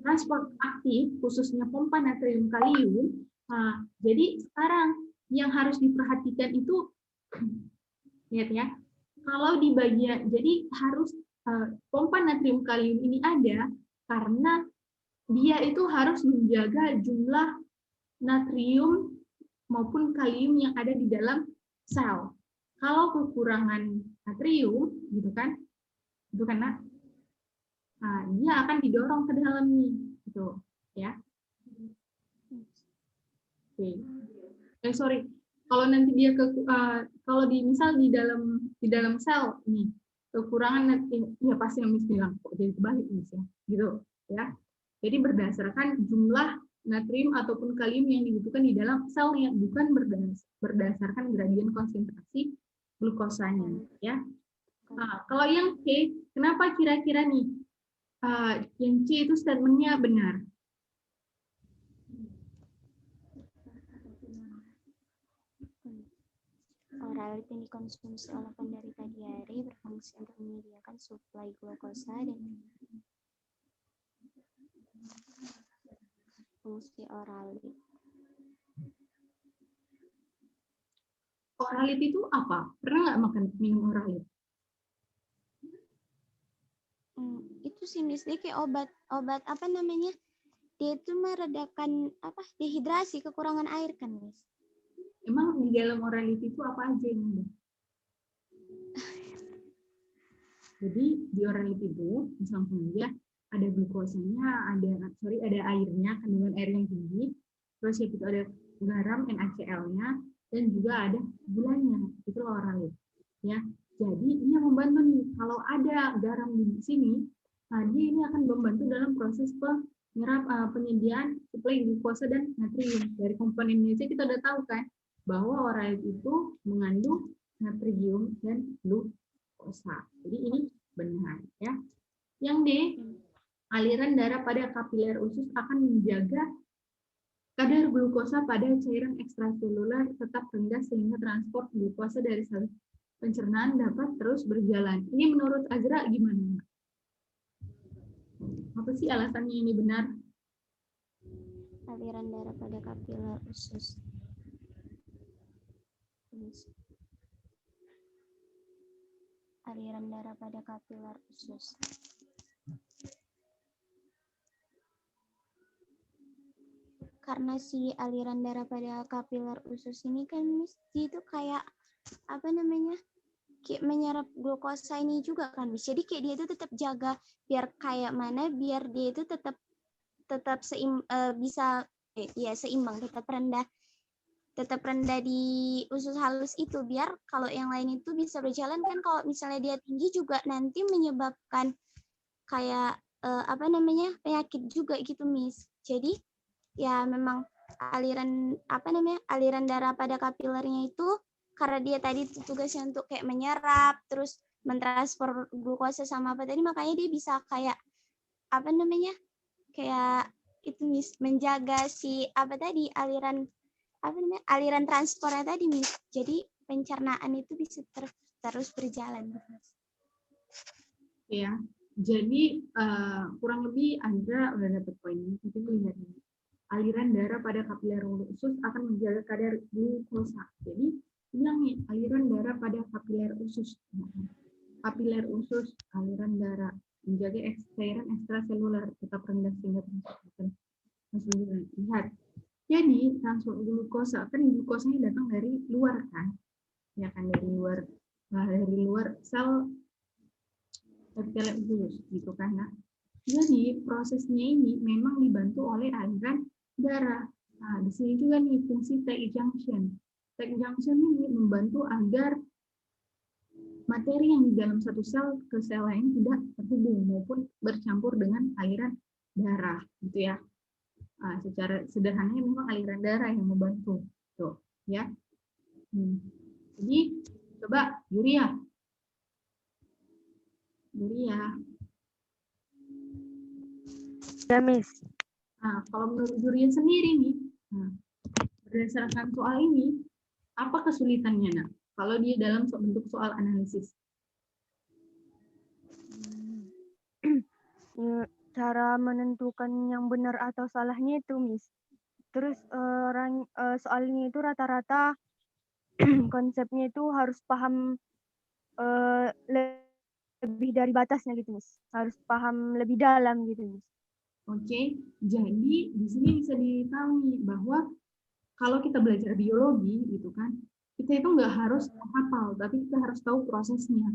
transport aktif, khususnya pompa natrium kalium, jadi sekarang yang harus diperhatikan itu, lihat ya, kalau di bagian, jadi harus pompa natrium kalium ini ada karena dia itu harus menjaga jumlah natrium maupun kalium yang ada di dalam sel. Kalau kekurangan natrium, gitu kan, itu karena dia akan didorong ke dalam nih, gitu, ya. Oke. Sorry, kalau nanti dia kalau misal di dalam sel nih kekurangan natrium, ya pasti yang Miss bilang kok jadi kebalik Miss ya, gitu, ya. Jadi berdasarkan jumlah natrium ataupun kalium yang dibutuhkan di dalam selnya, bukan berdasarkan gradien konsentrasi glukosanya, ya. Nah, kalau yang C, kenapa kira-kira nih yang C itu statementnya benar? Oralit yang dikonsumsi oleh penderita diare berfungsi untuk menyediakan suplai glukosa dan fungsi oralit. Oralit itu apa? Pernah nggak minum oralit? Itu sih Miss, dia kayak obat apa namanya? Dia itu meredakan apa? Dehidrasi, kekurangan air kan, Miss? Emang di dalam oralit itu apa aja yang ada? Jadi di oralit itu misalnya aja ada glukosanya, ada airnya, kandungan air yang tinggi, terus itu ada garam NaCl-nya, dan juga ada gulanya, itu oralit. Ya, jadi dia membantu nih kalau ada garam di sini, dia ini akan membantu dalam proses penyediaan suplai glukosa dan natrium. Dari komponennya aja kita udah tahu kan bahwa oralit itu mengandung natrium dan glukosa. Jadi ini benar ya. Yang D, aliran darah pada kapiler usus akan menjaga kadar glukosa pada cairan ekstraseluler tetap rendah sehingga transport glukosa dari sel pencernaan dapat terus berjalan. Ini menurut Azra gimana? Apa sih alasannya ini benar? Aliran darah pada kapiler usus. Aliran darah pada kapiler usus. Karena si aliran darah pada kapiler usus ini kan itu kayak apa namanya? kayak menyerap glukosa ini juga kan, Miss. Jadi kayak dia itu tetap jaga biar kayak mana, biar dia itu tetap bisa ya seimbang, tetap rendah di usus halus itu, biar kalau yang lain itu bisa berjalan kan. Kalau misalnya dia tinggi juga nanti menyebabkan kayak penyakit juga gitu, Miss. Jadi ya memang aliran darah pada kapilernya itu, karena dia tadi tugasnya untuk kayak menyerap terus mentransfer glukosa sama apa tadi, makanya dia bisa kayak kayak itu, Miss, menjaga si aliran transpornya tadi, Miss. Jadi pencernaan itu bisa terus berjalan, Miss. Ya, jadi kurang lebih Andra udah dapat poinnya. Mungkin lihat ini. Aliran darah pada kapiler usus akan menjaga kadar glukosa. Jadi bilang nih, aliran darah pada kapiler usus. Kapiler usus, aliran darah menjaga cairan ekstraseluler tetap rendah sehingga transfer. Lihat. Jadi transfer glukosa, kan glukosanya datang dari luar kan? Ya kan, dari luar sel kapiler usus gitu kan. Nah, jadi prosesnya ini memang dibantu oleh aliran darah. Nah, di sini juga nih fungsi tight junction. Tight junction ini membantu agar materi yang di dalam satu sel ke sel lain tidak terhubung maupun bercampur dengan aliran darah, gitu ya. Nah, secara sederhananya memang aliran darah yang membantu, tuh, ya. Jadi coba Yuria. Ya, Miss. Nah, kalau menurut Yuria sendiri nih, berdasarkan soal ini, apa kesulitannya, Nak? Kalau dia dalam bentuk soal analisis? Cara menentukan yang benar atau salahnya itu, Miss. Terus soalnya itu rata-rata konsepnya itu harus paham lebih dari batasnya gitu, Miss. Harus paham lebih dalam gitu, Miss. Oke, jadi di sini bisa ditahu nih bahwa kalau kita belajar biologi gitu kan, kita itu nggak harus hafal, tapi kita harus tahu prosesnya.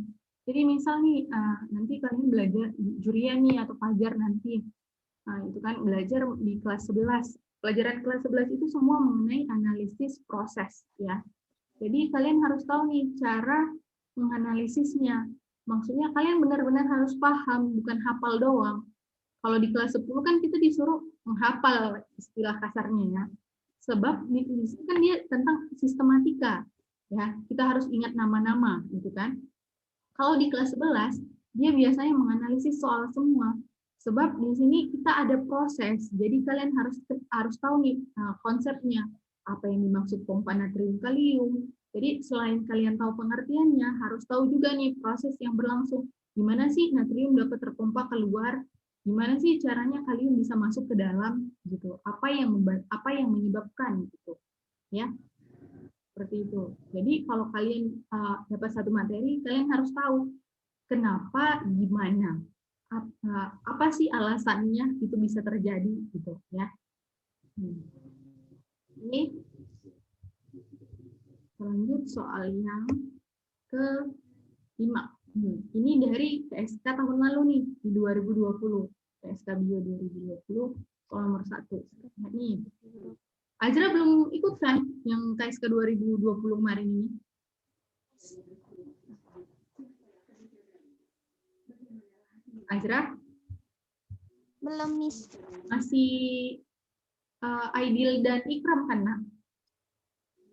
Jadi misal nih, nanti kalian belajar Juria nih atau Fajar nanti, itu kan belajar di kelas 11. Pelajaran kelas 11 itu semua mengenai analisis proses ya. Jadi kalian harus tahu nih cara menganalisisnya. Maksudnya kalian benar-benar harus paham, bukan hafal doang. Kalau di kelas 10 kan kita disuruh menghafal istilah kasarnya ya. Sebab di sini kan dia tentang sistematika. Ya, kita harus ingat nama-nama gitu kan. Kalau di kelas 11 dia biasanya menganalisis soal semua. Sebab di sini kita ada proses. Jadi kalian harus tahu nih konsepnya. Apa yang dimaksud pompa natrium kalium. Jadi selain kalian tahu pengertiannya, harus tahu juga nih proses yang berlangsung. Gimana sih natrium dapat terpompa keluar? Gimana sih caranya kalium bisa masuk ke dalam gitu? Apa yang menyebabkan gitu? Ya. Seperti itu. Jadi kalau kalian dapat satu materi, kalian harus tahu kenapa, gimana, apa sih alasannya itu bisa terjadi gitu ya. Ini lanjut soal yang ke-5. Ini dari TSK tahun lalu nih di 2020. TSK Bio 2020 soal nomor 1. Nah, nih. Azra belum ikut kan yang TSK 2020 kemarin ini? Azra? Belum, Miss. Masih Aidil dan Ikram kan, Nak?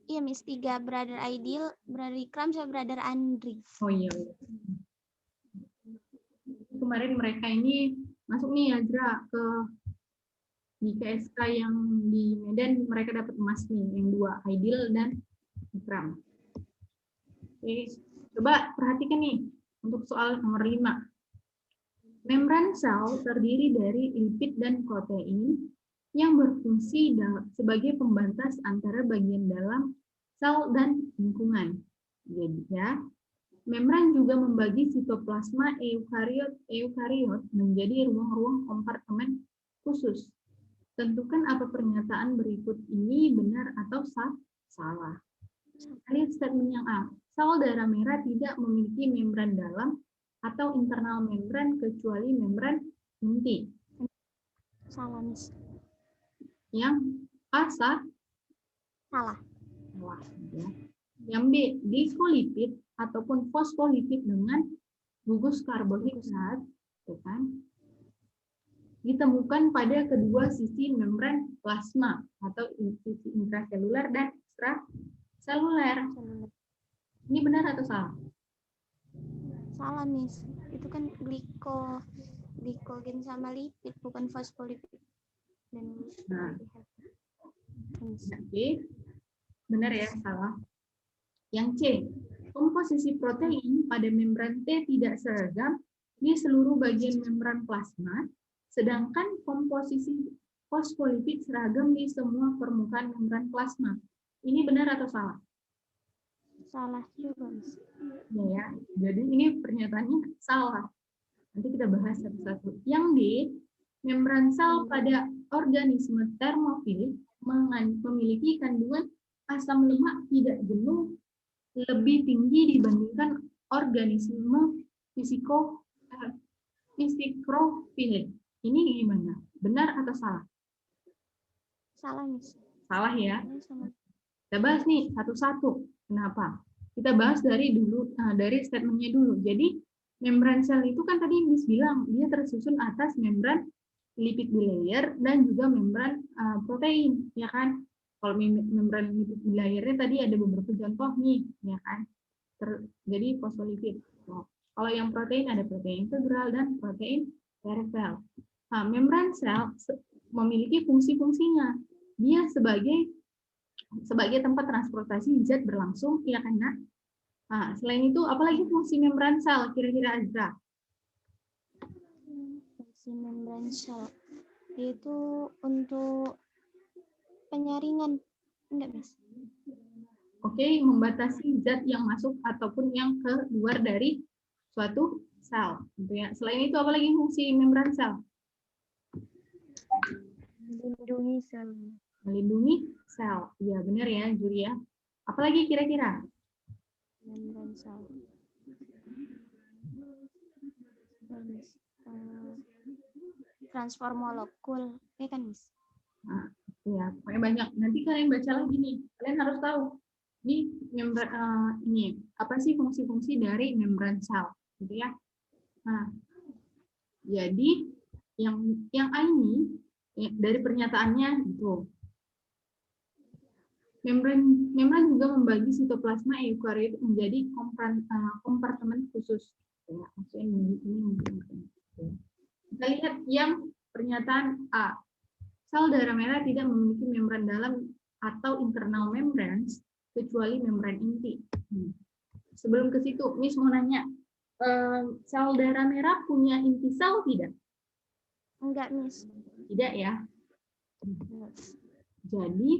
Iya, Miss. 3 brother Aidil, brother Ikram, sama brother Andri. Oh iya. Kemarin mereka ini masuk nih Azra ke di KSK yang di Medan, mereka dapat emas nih, yang 2, Aidil dan Ikram. Oke, coba perhatikan nih untuk soal nomor 5. Membran sel terdiri dari lipid dan protein yang berfungsi sebagai pembatas antara bagian dalam sel dan lingkungan. Jadi ya, membran juga membagi sitoplasma eukariot menjadi ruang-ruang kompartemen khusus. Tentukan apa pernyataan berikut ini benar atau salah. Lihat statement yang A. sel darah merah tidak memiliki membran dalam atau internal membran kecuali membran inti. Salah, Miss. Yang A, salah. Salah. Ya. Yang B, glikolipid ataupun fosfolipid dengan gugus karbohidrat, kan, ditemukan pada kedua sisi membran plasma atau sisi intraseluler dan ekstraseluler. Ini benar atau salah? Salah, Miss. Itu kan glikogen sama lipid, bukan fosfolipid. Nah, oke. Benar ya, salah. Yang C, komposisi protein pada membran T tidak seragam di seluruh bagian membran plasma, sedangkan komposisi fosfolipid seragam di semua permukaan membran plasma. Ini benar atau salah? Salah juga, Miss. Ya, jadi ini pernyataannya salah. Nanti kita bahas satu-satu. Yang D, membran sel pada organisme termofil memiliki kandungan asam lemak tidak jenuh lebih tinggi dibandingkan organisme fisikrofil. Ini gimana? Benar atau salah? Salah, Miss. Salah ya. Kita bahas nih satu-satu. Kenapa? Kita bahas dari statementnya dulu. Jadi membran sel itu kan tadi Miss bilang dia tersusun atas membran lipid bilayer dan juga membran protein, ya kan? Kalau membran lipid bilayernya tadi ada beberapa contoh nih, ya kan? Jadi fosfolipid. Kalau yang protein ada protein integral dan protein peripheral. Nah, membran sel memiliki fungsi-fungsinya. Dia sebagai tempat transportasi zat berlangsung, ya kan, Nak? Nah, selain itu, apalagi fungsi membran sel, kira-kira Azra? Fungsi membran sel itu untuk penyaringan, enggak, Miss? Oke, membatasi zat yang masuk ataupun yang keluar dari suatu sel. Gitu ya. Selain itu, apalagi fungsi membran sel? Melindungi sel. Melindungi sel. Iya, benar ya, Juri ya. Apalagi kira-kira? Membran sel. Transfer molekul, ya kan, Miss? Nah, ya, pokoknya banyak. Nanti kalian baca lagi nih. Kalian harus tahu. Ini ini apa sih fungsi-fungsi dari membran sel, gitu ya. Nah, jadi yang A ini dari pernyataannya itu membran juga membagi sitoplasma eukariot menjadi kompartemen khusus. Ya, maksudnya ini. Kita lihat yang pernyataan A. Sel darah merah tidak memiliki membran dalam atau internal membranes kecuali membran inti. Sebelum ke situ, Miss mau nanya, sel darah merah punya inti sel tidak? Enggak, Miss. Tidak ya. Jadi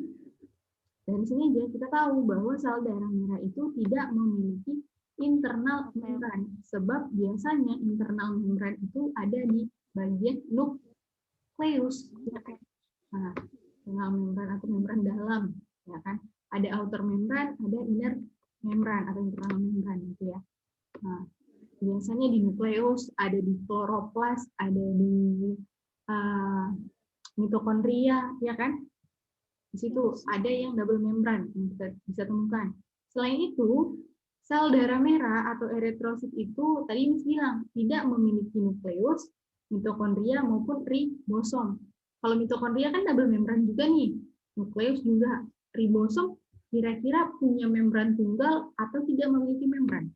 dari sini aja kita tahu bahwa sel darah merah itu tidak memiliki internal membran, sebab biasanya internal membran itu ada di bagian nukleus. Nah, internal membran atau membran dalam, ya kan? Ada outer membran, ada inner membran atau internal membran gitu ya. Nah, biasanya di nukleus, ada di kloroplas, ada di mitokondria, ya kan? Di situ ada yang double membran yang kita bisa temukan. Selain itu, sel darah merah atau eritrosit itu tadi Miss bilang tidak memiliki nukleus, mitokondria maupun ribosom. Kalau mitokondria kan double membran juga nih, nukleus juga. Ribosom kira-kira punya membran tunggal atau tidak memiliki membran?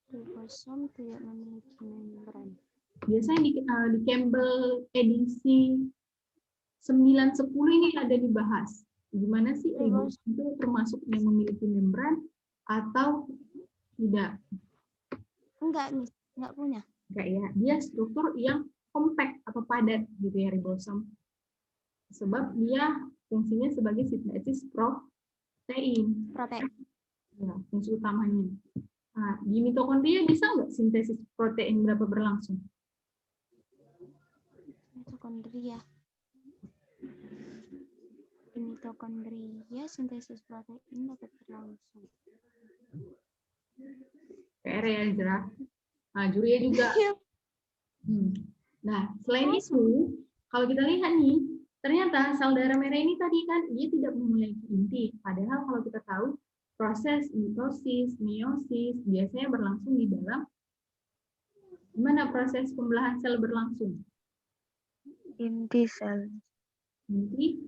Ribosom tidak memiliki membran. Biasanya di Campbell edisi 9-10 ini ada dibahas. Gimana sih ribosom itu termasuk yang memiliki membran atau tidak? Enggak, Miss. Enggak punya. Enggak ya. Dia struktur yang kompak atau padat gitu ya ribosom. Sebab dia fungsinya sebagai sintesis protein. Ya, fungsi utamanya. Nah, di mitokondria bisa nggak sintesis protein berapa berlangsung? Mitokondria. Di mitokondria sintesis protein dapat berlangsung. PR ya, Zra. Nah, Julia juga. Nah, selain itu, kalau kita lihat nih, ternyata sel darah merah ini tadi kan dia tidak memiliki inti. Padahal kalau kita tahu proses mitosis, meiosis biasanya berlangsung di dalam gimana proses pembelahan sel berlangsung? Inti sel. Inti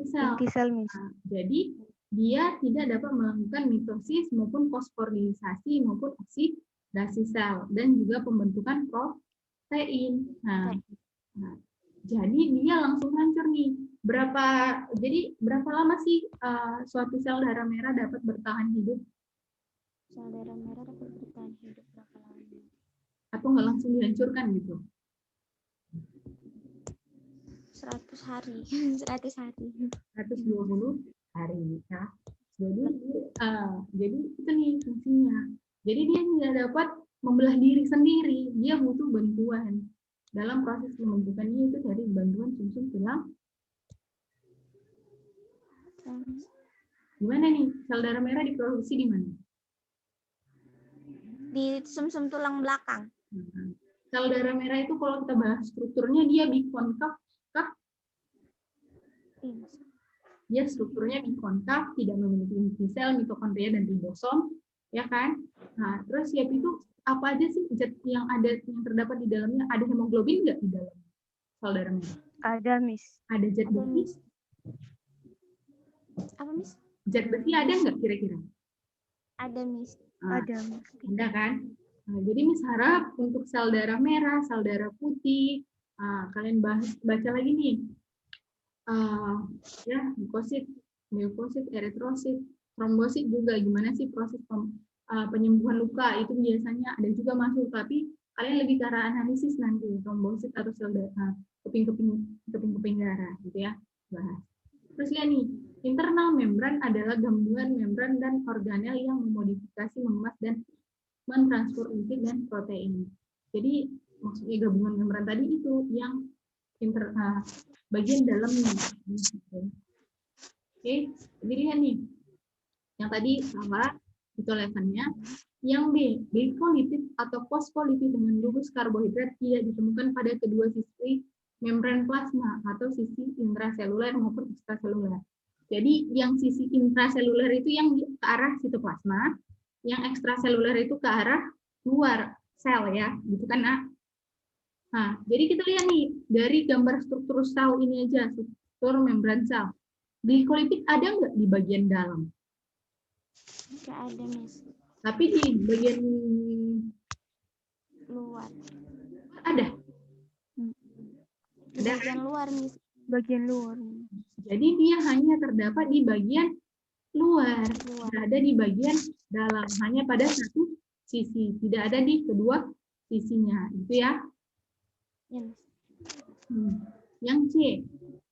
sel. Inti sel, Miss. Nah, jadi dia tidak dapat melakukan mitosis maupun fosforilisasi maupun oksidasi sel dan juga pembentukan protein. Nah, jadi dia langsung hancur nih. Jadi berapa lama sih suatu sel darah merah dapat bertahan hidup? Sel darah merah dapat bertahan hidup berapa lama? Atau nggak langsung dihancurkan gitu? 100 hari. 100 hari. 120 hari ya. Jadi itu nih fungsinya. Jadi dia tidak dapat membelah diri sendiri, dia butuh bantuan. Dalam proses pembentukannya itu dari bantuan sumsum tulang. Gimana nih? Sel darah merah diproduksi di mana? Di sumsum tulang belakang. Sel darah merah itu kalau kita bahas strukturnya dia bikonkav kah? Dia strukturnya bikonkav, tidak memiliki inti sel, mitokondria dan ribosom, ya kan? Nah, terus ya itu apa aja sih zat yang terdapat di dalamnya? Ada hemoglobin nggak di dalam sel darah merah? Ada, Miss. Ada zat besi? Apa, Miss? Zat besi ada nggak kira-kira? Ada, Miss. Ada. Ada kan? Nah, jadi Miss harap untuk sel darah merah, sel darah putih, kalian baca lagi nih. Ya, leukosit, eritrosit, trombosit juga gimana sih proses penyembuhan luka itu biasanya ada juga masuk, tapi kalian lebih ke arah analisis nanti trombosit atau sel darah keping-keping darah gitu ya bahas. Terus lihat nih, internal membran adalah gabungan membran dan organel yang memodifikasi, mengemas dan mentransfer lipid dan protein. Jadi maksudnya gabungan membran tadi itu yang bagian dalamnya. Oke, jadi lihat nih. Yang tadi sama itu levelnya. Yang B, glikolipid atau fosfolipid dengan gugus karbohidrat tidak ditemukan pada kedua sisi membran plasma atau sisi intraseluler maupun ekstraseluler. Jadi yang sisi intraseluler itu yang ke arah sitoplasma, yang ekstraseluler itu ke arah luar sel ya, gitu kan Nak? Nah, jadi kita lihat nih dari gambar struktur sel ini aja, struktur membran sel. Glikolipid ada nggak di bagian dalam? Nggak ada, Miss. Tapi di bagian luar ada. Di bagian luar, Miss. Bagian luar. Jadi dia hanya terdapat di bagian luar. Tidak ada di bagian dalam, hanya pada satu sisi, tidak ada di kedua sisinya, gitu ya. Yes. Yang C,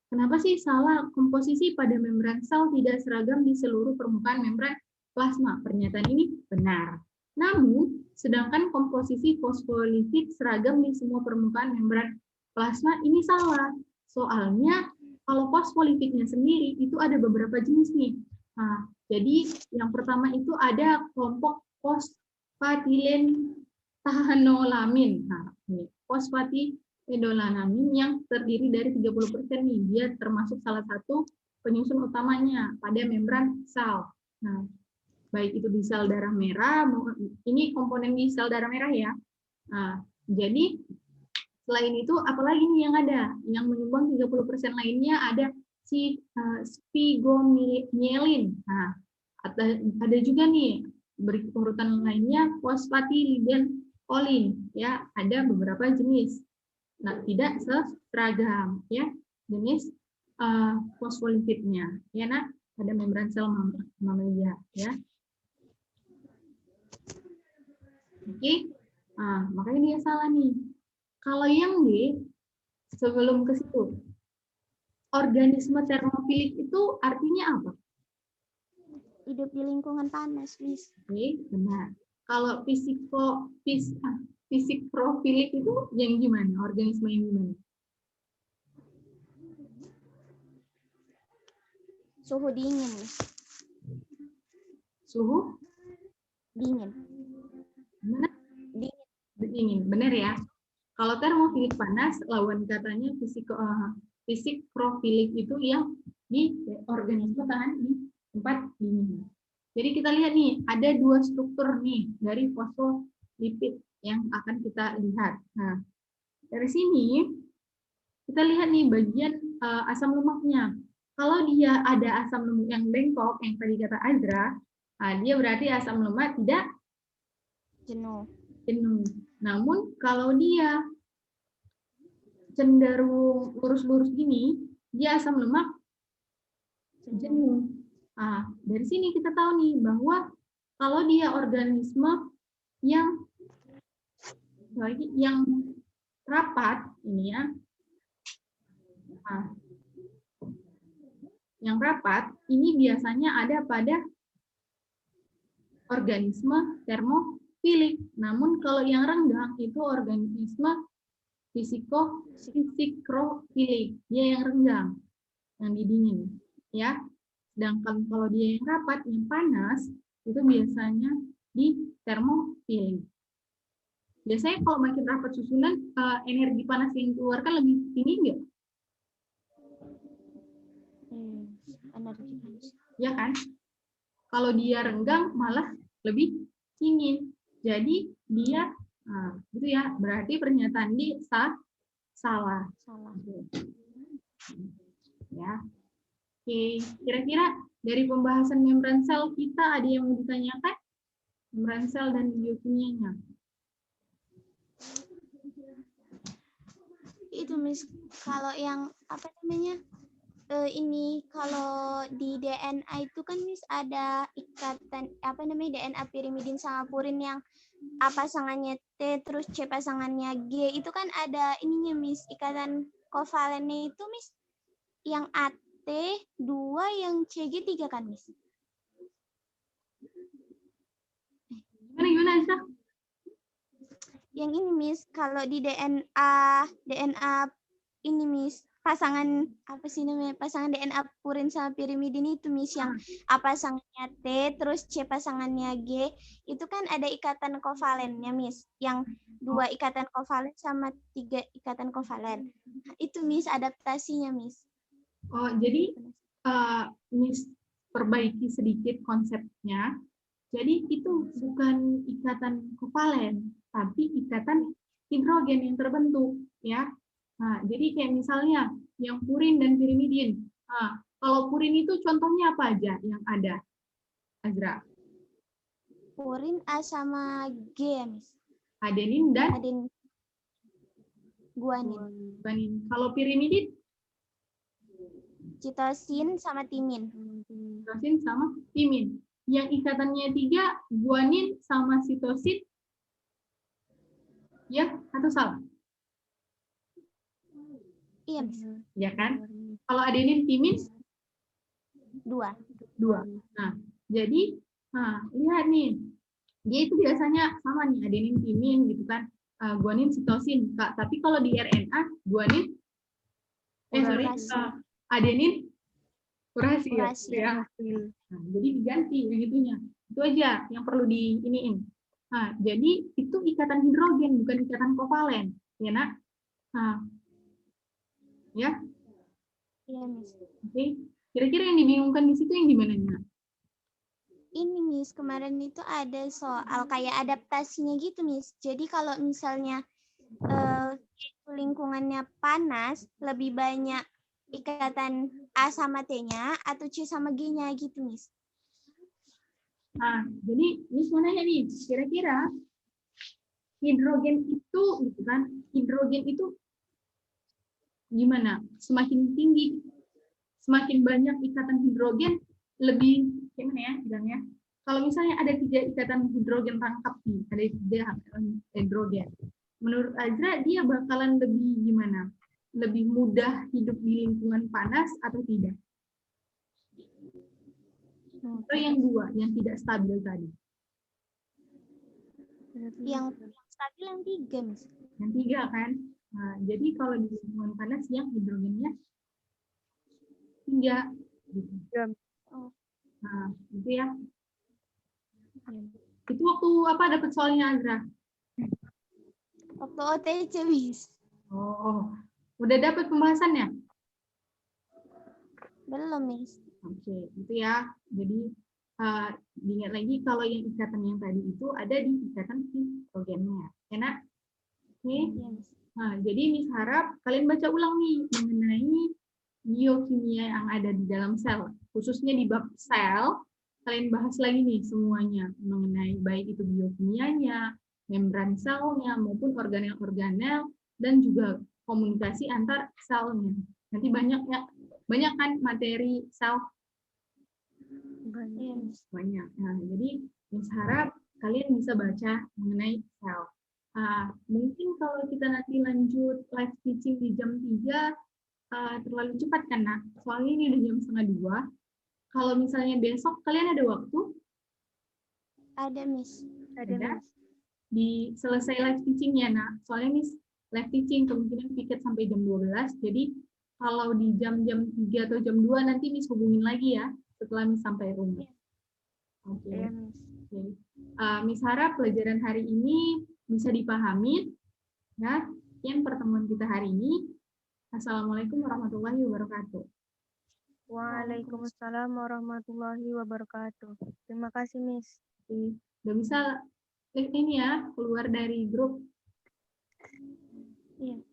kenapa sih salah komposisi pada membran sel tidak seragam di seluruh permukaan membran plasma? Pernyataan ini benar. Namun, sedangkan komposisi fosfolipid seragam di semua permukaan membran plasma ini salah. Soalnya, kalau fosfolipidnya sendiri itu ada beberapa jenis nih. Nah, jadi yang pertama itu ada kelompok fosfatidilentahanolamine. Nah, ini fosfatidilentahanolamine yang terdiri dari 30% nih. Dia termasuk salah satu penyusun utamanya pada membran sel. Nah, baik itu di sel darah merah, ini komponen di sel darah merah ya. Nah, jadi selain itu apalagi nih yang ada? Yang menyumbang 30% lainnya ada si sphingomyelin. Nah, ada juga nih urutan lainnya fosfatidilentolin ya, ada beberapa jenis. Nah, tidak seragam ya jenis fosfolipidnya ya Nak, pada membran sel mamalia ya. Oke. Nah, makanya dia salah nih. Kalau yang D, sebelum ke situ, organisme termofilik itu artinya apa? Hidup di lingkungan panas, Miss. Oke, benar. Kalau fisikrofilik itu yang gimana? Organisme yang gimana? Suhu dingin, Miss. Suhu Dingin. Gimana? Dingin. Dingin, benar ya. Kalau termofilik panas, lawan katanya fisikrofilik itu yang di organisme tahan di tempat dingin. Jadi kita lihat nih, ada dua struktur nih dari fosfolipid yang akan kita lihat. Nah, dari sini kita lihat nih bagian asam lemaknya. Kalau dia ada asam lemak yang bengkok, yang tadi kata Azra, dia berarti asam lemak tidak Jenuh. Namun kalau dia cenderung lurus-lurus gini, dia asam lemak jenuh. Nah, dari sini kita tahu nih bahwa kalau dia organisme yang rapat ini ya, yang rapat ini biasanya ada pada organisme termofilik. Namun kalau yang renggang itu organisme fisikrofilik, dia yang renggang, yang didingin, ya. Sedangkan kalau dia yang rapat, yang panas, itu biasanya di termofilik. Biasanya kalau makin rapat susunan, energi panas yang dikeluarkan lebih tinggi nggak? Energi panas. Ya kan? Kalau dia renggang malah lebih dingin. Jadi dia, gitu ya. Berarti pernyataan di salah. Ya. Oke, kira-kira dari pembahasan membran sel kita ada yang mau ditanyakan? Membran sel dan biokimianya. Itu Miss, kalau yang apa namanya? Ini kalau di DNA itu kan Miss ada ikatan apa namanya DNA pirimidin sama purin yang A pasangannya T terus C pasangannya G itu kan ada ininya Miss, ikatan kovalennya itu Miss yang AT 2 yang CG 3 kan Miss? Gimana Aisyah? Yang ini Miss, kalau di DNA ini Miss, pasangan apa sih namanya? Pasangan DNA purin sama pirimidin itu Miss yang A pasangannya T terus C pasangannya G, itu kan ada ikatan kovalennya Miss, yang 2 ikatan kovalen sama 3 ikatan kovalen. Itu Miss adaptasinya Miss. Oh, jadi Miss perbaiki sedikit konsepnya. Jadi itu bukan ikatan kovalen, tapi ikatan hidrogen yang terbentuk, ya. Nah, jadi kayak misalnya yang purin dan pirimidin. Nah, kalau purin itu contohnya apa aja yang ada, Azra? Purin A sama G, Miss. Adenin dan guanin. Kalau pirimidin? Citosin sama timin. Citosin sama timin. Yang ikatannya 3, guanin sama sitosin. Ya, atau salah? Iya, Miss. Ya kan? Kalau adenin timin? 2. Nah, jadi lihat nih. Dia itu biasanya sama nih, adenin timin gitu kan. Guanin sitosin. Tapi kalau di RNA, guanin adenin uracil. Ya. Nah, jadi diganti yang itunya. Itu aja yang perlu diiniin. Nah, jadi itu ikatan hidrogen bukan ikatan kovalen, ya nak? Nah, ya. Iya, Miss. Oke. Kira-kira yang dibingungkan di situ yang gimana nya? Ini Miss, kemarin itu ada soal kayak adaptasinya gitu Miss. Jadi kalau misalnya lingkungannya panas, lebih banyak ikatan A sama T-nya atau C sama G-nya gitu Miss. Nah, jadi Miss mau nanya nih, kira-kira hidrogen itu gitu kan, hidrogen itu gimana? Semakin tinggi, semakin banyak ikatan hidrogen, lebih gimana ya bilangnya? Kalau misalnya ada 3 ikatan hidrogen rangkap nih, ada 3 hidrogen. Menurut Azra dia bakalan lebih gimana? Lebih mudah hidup di lingkungan panas atau tidak? Atau yang 2, yang tidak stabil tadi? Yang stabil yang 3, Miss. Yang 3 kan? Nah, jadi kalau di lingkungan panas yang hidrogennya 3. Gitu. Nah, itu ya. Itu waktu apa dapat soalnya, Azra? Waktu OTC, Miss. Oh, udah dapat pembahasannya? Belum, Miss. Oke, itu ya. Jadi diingat lagi kalau yang ikatan yang tadi itu ada di ikatan hidrogennya. Enak? Oke. Iya, Miss. Nah, jadi Miss harap kalian baca ulang nih mengenai biokimia yang ada di dalam sel. Khususnya di bab sel, kalian bahas lagi nih semuanya mengenai baik itu biokimianya, membran selnya, maupun organel-organel, dan juga komunikasi antar selnya. Nanti banyak kan materi sel? Iya, Miss. Banyak. Nah, jadi Miss harap kalian bisa baca mengenai sel. Mungkin kalau kita nanti lanjut live teaching di jam 3, terlalu cepat kan, Nak? Soalnya ini udah jam 1:30. Kalau misalnya besok kalian ada waktu? Ada, Miss. Ada, Ada? Miss. Di selesai live teaching-nya, Nak. Soalnya Miss live teaching kemungkinan piket sampai jam 12. Jadi kalau di jam-jam 3 atau jam 2 nanti Miss hubungin lagi ya setelah Miss sampai rumah. Oke. Iya, Miss. Miss harap pelajaran hari ini bisa dipahami. Ya, sekian pertemuan kita hari ini. Assalamualaikum warahmatullahi wabarakatuh. Waalaikumsalam warahmatullahi wabarakatuh. Terima kasih, Miss. Oke. Udah bisa ini ya, keluar dari grup. Iya.